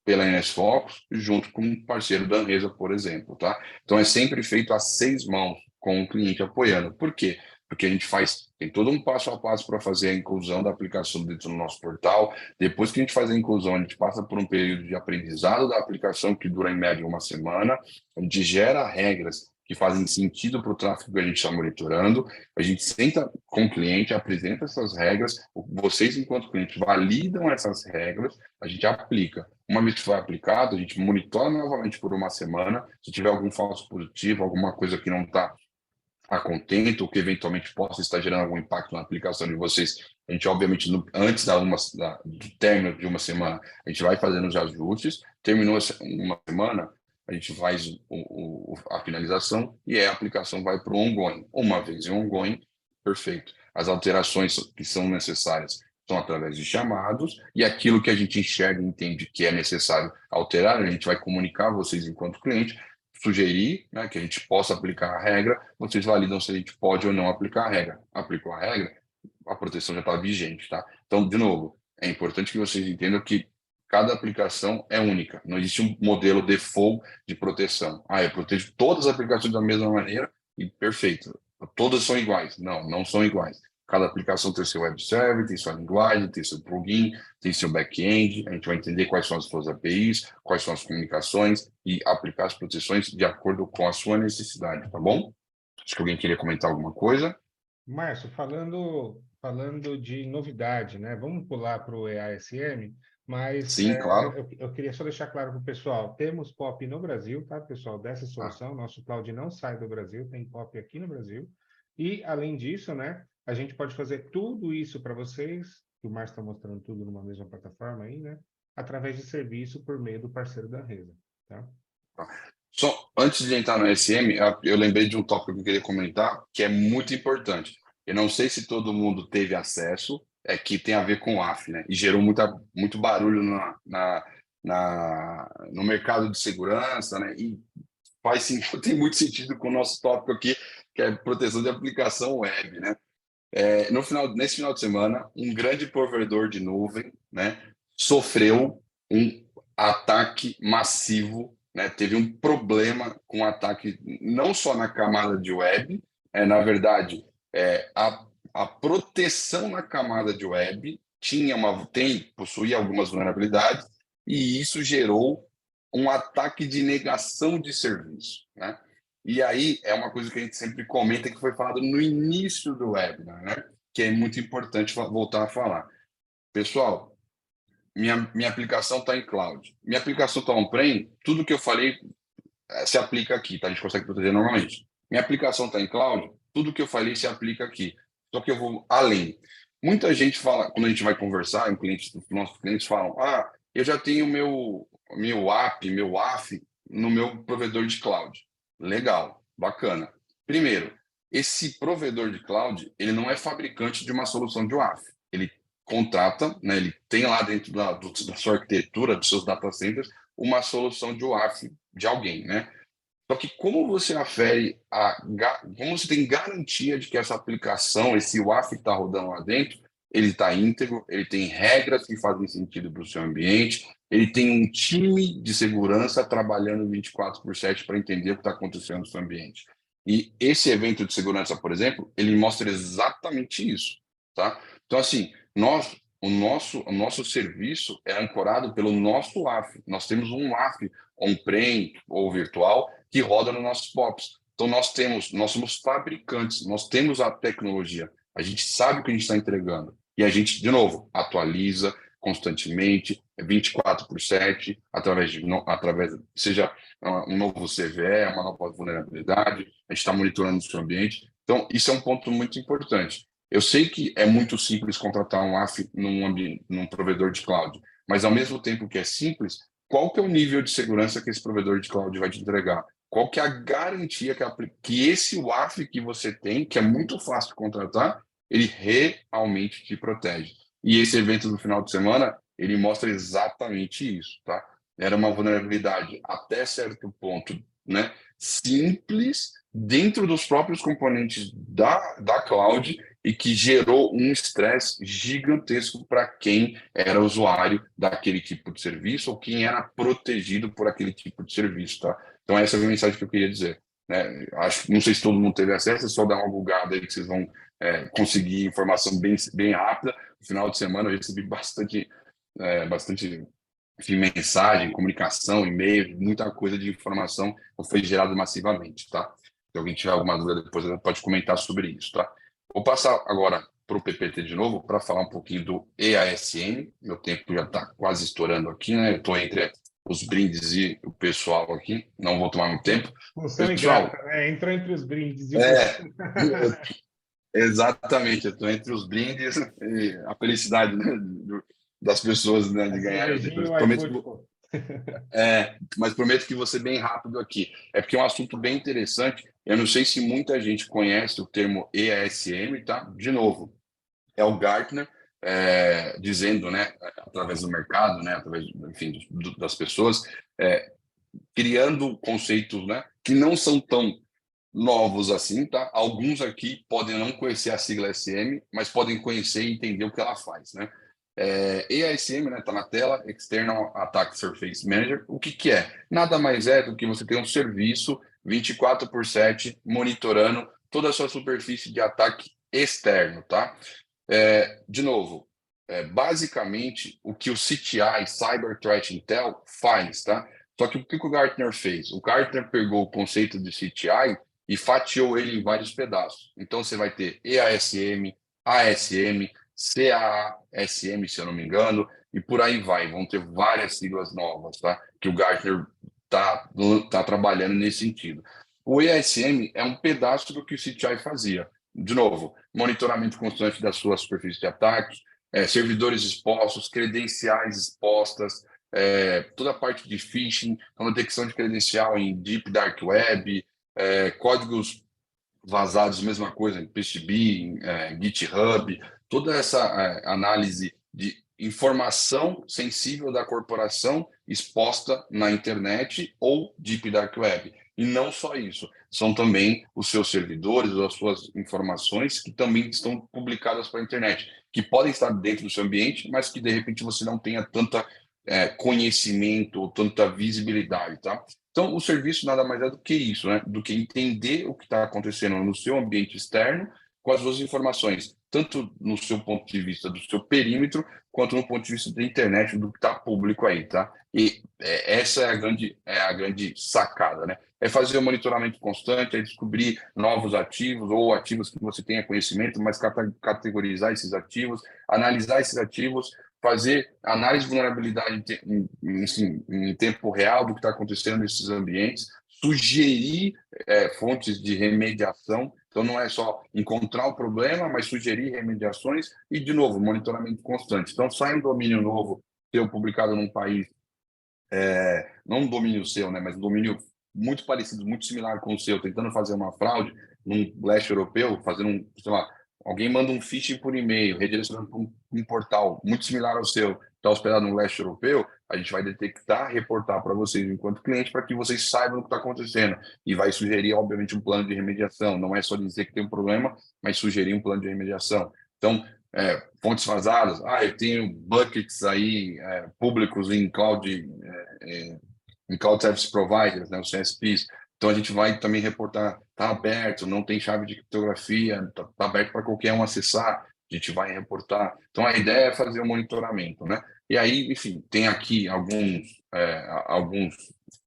Speaker 5: pela NSFocus junto com um parceiro da Anresa, por exemplo, tá? Então, é sempre feito a 6 mãos com o cliente apoiando. Por quê? Porque a gente tem todo um passo a passo para fazer a inclusão da aplicação dentro do nosso portal. Depois que a gente faz a inclusão, a gente passa por um período de aprendizado da aplicação que dura em média 1 semana. A gente gera regras que fazem sentido para o tráfego que a gente está monitorando. A gente senta com o cliente, apresenta essas regras, vocês, enquanto cliente, validam essas regras, a gente aplica. Uma vez que foi aplicado, a gente monitora novamente por 1 semana. Se tiver algum falso positivo, alguma coisa que não está a contento, ou que eventualmente possa estar gerando algum impacto na aplicação de vocês. A gente, obviamente, antes do término de uma semana, a gente vai fazendo os ajustes. Terminou uma semana, a gente faz a finalização e a aplicação vai para o ongoing. Uma vez em ongoing, perfeito. As alterações que são necessárias são através de chamados, e aquilo que a gente enxerga e entende que é necessário alterar, a gente vai comunicar a vocês enquanto cliente, sugerir, né, que a gente possa aplicar a regra, vocês validam se a gente pode ou não aplicar a regra. Aplicou a regra, a proteção já está vigente, tá? Então, de novo, é importante que vocês entendam que cada aplicação é única. Não existe um modelo default de proteção. Eu protejo todas as aplicações da mesma maneira e perfeito. Todas são iguais. Não, não são iguais. Cada aplicação tem seu web server, tem sua linguagem, tem seu plugin, tem seu back-end. A gente vai entender quais são as suas APIs, quais são as comunicações e aplicar as proteções de acordo com a sua necessidade, tá bom? Acho que alguém queria comentar alguma coisa.
Speaker 4: Márcio, falando de novidade, né? Vamos pular para o EASM, mas
Speaker 5: Sim, claro.
Speaker 4: eu queria só deixar claro para o pessoal, temos POP no Brasil, tá, pessoal, dessa solução, nosso cloud não sai do Brasil, tem POP aqui no Brasil, e além disso, né, a gente pode fazer tudo isso para vocês, que o Márcio está mostrando tudo numa mesma plataforma aí, né, através de serviço por meio do parceiro da Anresa, tá?
Speaker 5: Só antes de entrar no SM, eu lembrei de um tópico que eu queria comentar, que é muito importante. Eu não sei se todo mundo teve acesso, é que tem a ver com o AF, né? E gerou muito barulho no mercado de segurança, né? E tem muito sentido com o nosso tópico aqui, que é proteção de aplicação web, né? Nesse final de semana, um grande provedor de nuvem, né, sofreu um ataque massivo, né, teve um problema com ataque não só na camada de web, na verdade, a proteção na camada de web possuía algumas vulnerabilidades, e isso gerou um ataque de negação de serviço, né? E aí é uma coisa que a gente sempre comenta, que foi falado no início do webinar, né? Que é muito importante voltar a falar. Pessoal, minha aplicação está em cloud. Minha aplicação está on-prem, tudo que eu falei se aplica aqui, tá? A gente consegue proteger normalmente. Minha aplicação está em cloud, tudo que eu falei se aplica aqui. Só que eu vou além. Muita gente fala, quando a gente vai conversar, nossos clientes falam, eu já tenho meu app, meu AF no meu provedor de cloud. Legal, bacana. Primeiro, esse provedor de cloud, ele não é fabricante de uma solução de WAF. Ele contrata, né, ele tem lá dentro da sua arquitetura, dos seus data centers, uma solução de WAF de alguém, né? Só que como você como você tem garantia de que essa aplicação, esse WAF que está rodando lá dentro, ele está íntegro, ele tem regras que fazem sentido para o seu ambiente, ele tem um time de segurança trabalhando 24/7 para entender o que está acontecendo no seu ambiente. E esse evento de segurança, por exemplo, ele mostra exatamente isso, tá? Então, assim, o nosso serviço é ancorado pelo nosso WAF. Nós temos um WAF on-prem ou virtual que roda nos nossos POPs. Então, nós somos fabricantes, nós temos a tecnologia, a gente sabe o que a gente está entregando. E a gente, de novo, atualiza constantemente, 24/7, seja um novo CVE, uma nova vulnerabilidade, a gente está monitorando o seu ambiente. Então, isso é um ponto muito importante. Eu sei que é muito simples contratar um AF num provedor de cloud, mas ao mesmo tempo que é simples, qual que é o nível de segurança que esse provedor de cloud vai te entregar? Qual que é a garantia que esse WAF que você tem, que é muito fácil de contratar, ele realmente te protege? E esse evento do final de semana, ele mostra exatamente isso, tá? Era uma vulnerabilidade até certo ponto, né, simples, dentro dos próprios componentes da cloud, e que gerou um estresse gigantesco para quem era usuário daquele tipo de serviço ou quem era protegido por aquele tipo de serviço, tá? Então, essa é a mensagem que eu queria dizer, né? Não sei se todo mundo teve acesso, é só dar uma bugada aí que vocês vão conseguir informação bem rápida. No final de semana eu recebi bastante enfim, mensagem, comunicação, e-mail, muita coisa de informação foi gerada massivamente, tá? Se alguém tiver alguma dúvida depois, pode comentar sobre isso, tá? Vou passar agora para o PPT de novo, para falar um pouquinho do EASM. Meu tempo já está quase estourando aqui, né? Eu estou entre os brindes e o pessoal aqui, não vou tomar muito tempo.
Speaker 4: Função
Speaker 5: Pessoal,
Speaker 4: ingrata, né? Entrou entre os brindes e o
Speaker 5: exatamente, eu estou entre os brindes e a felicidade, né, das pessoas, né, de
Speaker 4: a
Speaker 5: ganhar.
Speaker 4: cervejinha e o
Speaker 5: Prometo
Speaker 4: iFood, pô.
Speaker 5: mas prometo que vou ser bem rápido aqui. É porque é um assunto bem interessante. Eu não sei se muita gente conhece o termo EASM, tá? De novo, é o Gartner dizendo, né, através do mercado, né, através, enfim, das pessoas, criando conceitos, né, que não são tão novos assim, tá? Alguns aqui podem não conhecer a sigla SM, mas podem conhecer e entender o que ela faz, né? EASM, né, tá na tela, External Attack Surface Manager. O que que é? Nada mais é do que você ter um serviço 24/7 monitorando toda a sua superfície de ataque externo, tá? De novo, basicamente o que o CTI, Cyber Threat Intel, faz, tá? Só que o que o Gartner fez? O Gartner pegou o conceito de CTI e fatiou ele em vários pedaços. Então, você vai ter EASM, ASM, CAASM, se eu não me engano, e por aí vai. Vão ter várias siglas novas, tá? Que o Gartner tá trabalhando nesse sentido. O EASM é um pedaço do que o CTI fazia. De novo, monitoramento constante da sua superfície de ataque, servidores expostos, credenciais expostas, toda a parte de phishing, uma detecção de credencial em Deep Dark Web, códigos vazados, mesma coisa, em PHP, em GitHub, toda essa análise de informação sensível da corporação exposta na internet ou Deep Dark Web. E não só isso, são também os seus servidores, as suas informações que também estão publicadas para a internet, que podem estar dentro do seu ambiente, mas que de repente você não tenha tanta conhecimento ou tanta visibilidade, tá? Então, o serviço nada mais é do que isso, né? Do que entender o que está acontecendo no seu ambiente externo com as suas informações, tanto no seu ponto de vista do seu perímetro, quanto no ponto de vista da internet, do que está público aí, tá? E essa é a grande sacada, né? É fazer o monitoramento constante, é descobrir novos ativos ou ativos que você tenha conhecimento, mas categorizar esses ativos, analisar esses ativos, fazer análise de vulnerabilidade em tempo real do que está acontecendo nesses ambientes, sugerir fontes de remediação. Então, não é só encontrar o problema, mas sugerir remediações e, de novo, monitoramento constante. Então, sai um domínio novo, seu publicado num país, não um domínio seu, né, mas um domínio muito parecido, muito similar com o seu, tentando fazer uma fraude num leste europeu, fazendo sei lá, alguém manda um phishing por e-mail, redirecionando para um portal muito similar ao seu, está hospedado no leste europeu, a gente vai detectar, reportar para vocês enquanto cliente, para que vocês saibam o que está acontecendo. E vai sugerir, obviamente, um plano de remediação. Não é só dizer que tem um problema, mas sugerir um plano de remediação. Então, fontes vazadas, eu tenho buckets aí públicos em cloud service providers, né, os CSPs. Então, a gente vai também reportar, está aberto, não tem chave de criptografia, está aberto para qualquer um acessar, a gente vai reportar. Então, a ideia é fazer o monitoramento, né? E aí, enfim, tem aqui alguns,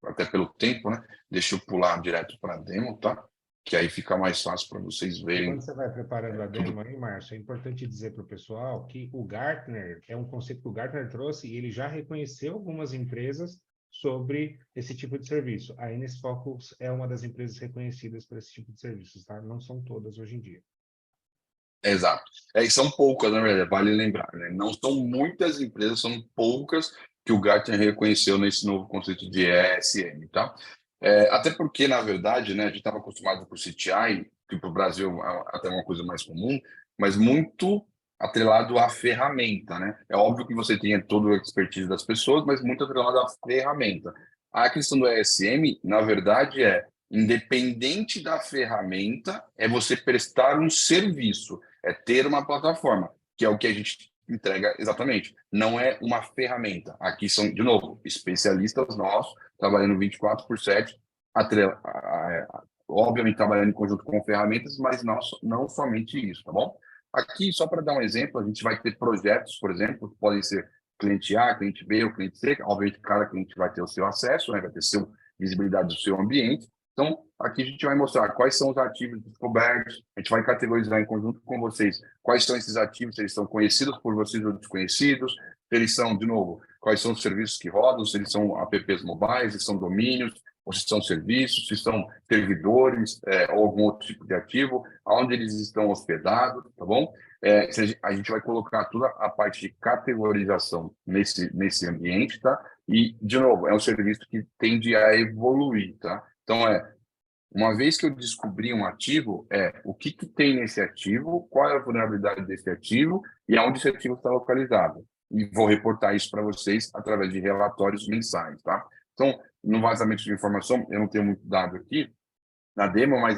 Speaker 5: até pelo tempo, né? Deixa eu pular direto para a demo, tá? Que aí fica mais fácil para vocês verem.
Speaker 4: Quando você vai preparando a demo aí, Márcio, é importante dizer para o pessoal que o Gartner é um conceito que o Gartner trouxe e ele já reconheceu algumas empresas sobre esse tipo de serviço. A NSFocus é uma das empresas reconhecidas por esse tipo de serviços, tá? Não são todas hoje em dia.
Speaker 5: Exato. E são poucas, na verdade, vale lembrar, né? Não são muitas empresas, são poucas que o Gartner reconheceu nesse novo conceito de ESM, tá? Até porque, na verdade, né, a gente estava acostumado com o CTI, que para o Brasil é até uma coisa mais comum, mas muito atrelado à ferramenta, né? É óbvio que você tem todo o expertise das pessoas, mas muito atrelado à ferramenta. A questão do ESM, na verdade, independente da ferramenta, é você prestar um serviço, é ter uma plataforma, que é o que a gente entrega exatamente. Não é uma ferramenta. Aqui são, de novo, especialistas nossos, trabalhando 24/7, obviamente trabalhando em conjunto com ferramentas, mas não somente isso, tá bom? Aqui, só para dar um exemplo, a gente vai ter projetos, por exemplo, que podem ser cliente A, cliente B ou cliente C. Obviamente, cada cliente vai ter o seu acesso, né? Vai ter sua visibilidade do seu ambiente. Então, aqui a gente vai mostrar quais são os ativos descobertos, a gente vai categorizar em conjunto com vocês quais são esses ativos, se eles são conhecidos por vocês ou desconhecidos, se eles são, de novo, quais são os serviços que rodam, se eles são apps mobiles, se são domínios, ou se são serviços, se são servidores, ou algum outro tipo de ativo, aonde eles estão hospedados, tá bom? A gente vai colocar toda a parte de categorização nesse ambiente, tá? E, de novo, é um serviço que tende a evoluir, tá? Então, uma vez que eu descobri um ativo, o que tem nesse ativo, qual é a vulnerabilidade desse ativo e aonde esse ativo está localizado. E vou reportar isso para vocês através de relatórios mensais, tá? Então, no vazamento de informação, eu não tenho muito dado aqui na demo, mas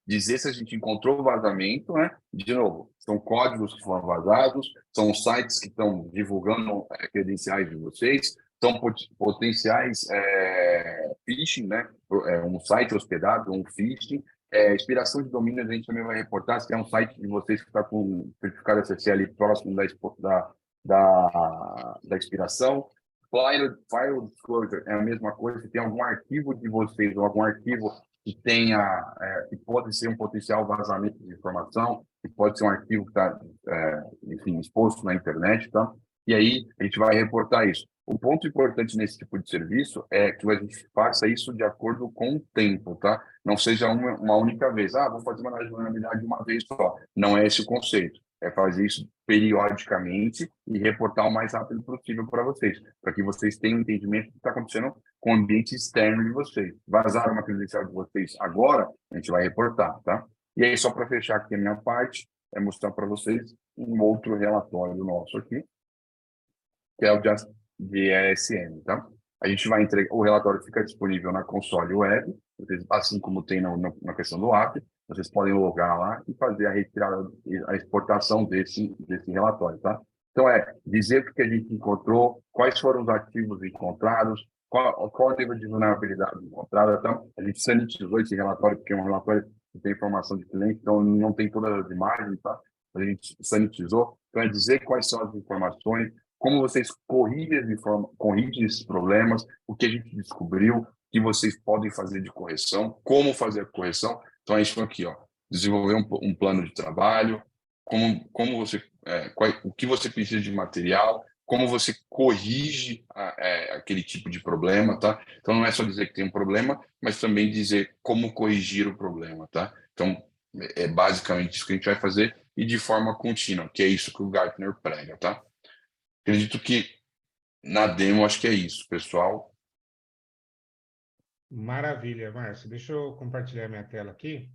Speaker 5: dizer se a gente encontrou vazamento, né? De novo, são códigos que foram vazados, são sites que estão divulgando credenciais de vocês, são potenciais phishing, né? Um site hospedado, um phishing. Expiração de domínios, a gente também vai reportar se é um site de vocês que está com certificado SSL próximo da expiração. File disclosure é a mesma coisa, se tem algum arquivo de vocês ou algum arquivo que tenha, que pode ser um potencial vazamento de informação, que pode ser um arquivo que está, enfim, exposto na internet, tá? E aí a gente vai reportar isso. O ponto importante nesse tipo de serviço é que a gente faça isso de acordo com o tempo, tá? Não seja uma única vez. Vou fazer uma análise de vulnerabilidade uma vez só. Não é esse o conceito. É fazer isso periodicamente e reportar o mais rápido possível para vocês, para que vocês tenham um entendimento do que está acontecendo com o ambiente externo de vocês. Vazaram uma credencial de vocês agora, a gente vai reportar, tá? E aí, só para fechar aqui a minha parte, mostrar para vocês um outro relatório nosso aqui, que é o de ESM, tá? A gente vai entregar, o relatório fica disponível na console web, assim como tem na questão do app, vocês podem logar lá e fazer a retirada, a exportação desse relatório, tá? Então, dizer o que a gente encontrou, quais foram os ativos encontrados, qual o nível de vulnerabilidade encontrada, tá? A gente sanitizou esse relatório, porque é um relatório que tem informação de cliente, então não tem todas as imagens, tá? A gente sanitizou. Então, dizer quais são as informações, como vocês corrigem esses problemas, o que a gente descobriu, o que vocês podem fazer de correção, como fazer a correção. Então, a gente foi aqui, desenvolver um plano de trabalho, como você, o que você precisa de material, como você corrige aquele tipo de problema, tá? Então, não é só dizer que tem um problema, mas também dizer como corrigir o problema, tá? Então, é basicamente isso que a gente vai fazer e de forma contínua, que é isso que o Gartner prega, tá? Acredito que na demo, acho que é isso, pessoal.
Speaker 4: Maravilha, Márcio. Deixa eu compartilhar minha tela aqui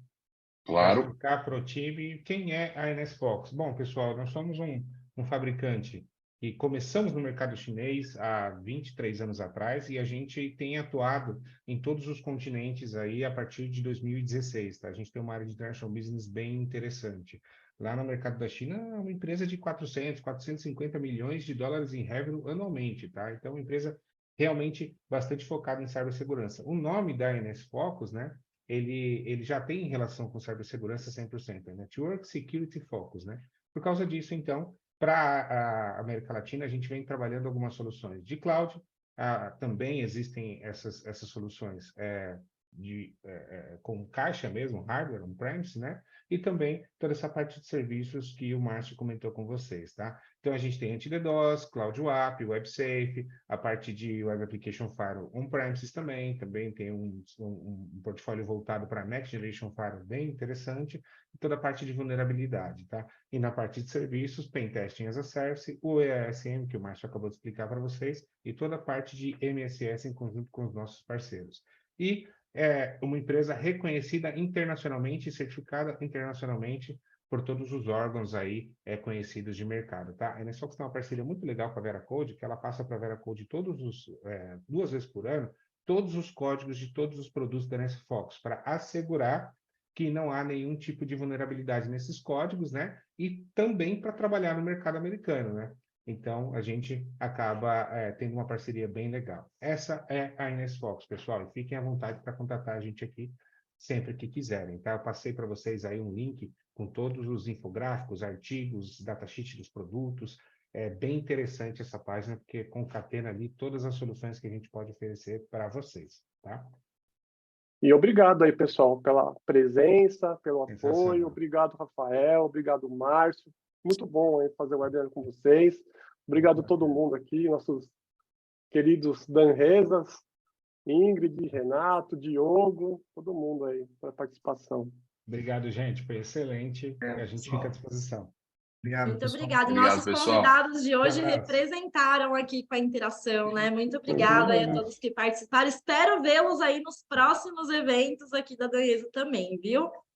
Speaker 4: para
Speaker 5: Claro.
Speaker 4: explicar para o time quem é a NSFox. Bom, pessoal, nós somos um fabricante e começamos no mercado chinês há 23 anos atrás e a gente tem atuado em todos os continentes aí a partir de 2016, tá? A gente tem uma área de international business bem interessante. Lá no mercado da China, é uma empresa de 450 milhões de dólares em revenue anualmente, tá? Então, uma empresa realmente bastante focada em cibersegurança. O nome da NSFocus, né? Ele já tem relação com cibersegurança 100%, né? Network Security Focus, né? Por causa disso, então, para a América Latina, a gente vem trabalhando algumas soluções de cloud, também existem essas soluções com caixa mesmo, hardware, on-premise, né? E também toda essa parte de serviços que o Márcio comentou com vocês, tá? Então, a gente tem anti-DDoS, Cloud WAP, WebSafe, a parte de Web Application Firewall on-premises também tem um portfólio voltado para Next Generation Firewall bem interessante, e toda a parte de vulnerabilidade, tá? E na parte de serviços, Pentesting as a Service, o EASM, que o Márcio acabou de explicar para vocês, e toda a parte de MSS em conjunto com os nossos parceiros. E é uma empresa reconhecida internacionalmente e certificada internacionalmente por todos os órgãos aí conhecidos de mercado, tá? A NSFox tem uma parceria muito legal com a VeraCode, que ela passa para a VeraCode duas vezes por ano, todos os códigos de todos os produtos da NSFox, para assegurar que não há nenhum tipo de vulnerabilidade nesses códigos, né? E também para trabalhar no mercado americano, né? Então, a gente acaba tendo uma parceria bem legal. Essa é a NSFox, pessoal, e fiquem à vontade para contatar a gente aqui sempre que quiserem, tá? Eu passei para vocês aí um link com todos os infográficos, artigos, datasheet dos produtos. É bem interessante essa página, porque concatena ali todas as soluções que a gente pode oferecer para vocês, tá?
Speaker 2: E obrigado aí, pessoal, pela presença, pelo apoio. Obrigado, Rafael. Obrigado, Márcio. Muito bom aí fazer o webinar com vocês. Obrigado a todo mundo aqui, nossos queridos Danresas, Ingrid, Renato, Diogo, todo mundo aí pela participação.
Speaker 4: Obrigado, gente. Foi excelente. E a gente fica à disposição.
Speaker 6: Obrigado,
Speaker 1: Muito
Speaker 6: pessoal.
Speaker 1: obrigada. E
Speaker 5: Obrigado,
Speaker 1: nossos
Speaker 5: pessoal.
Speaker 1: convidados de hoje
Speaker 4: abraço.
Speaker 1: representaram aqui com a interação, né? Muito obrigada aí a todos que participaram. Espero vê-los aí nos próximos eventos aqui da Danhesa também, viu?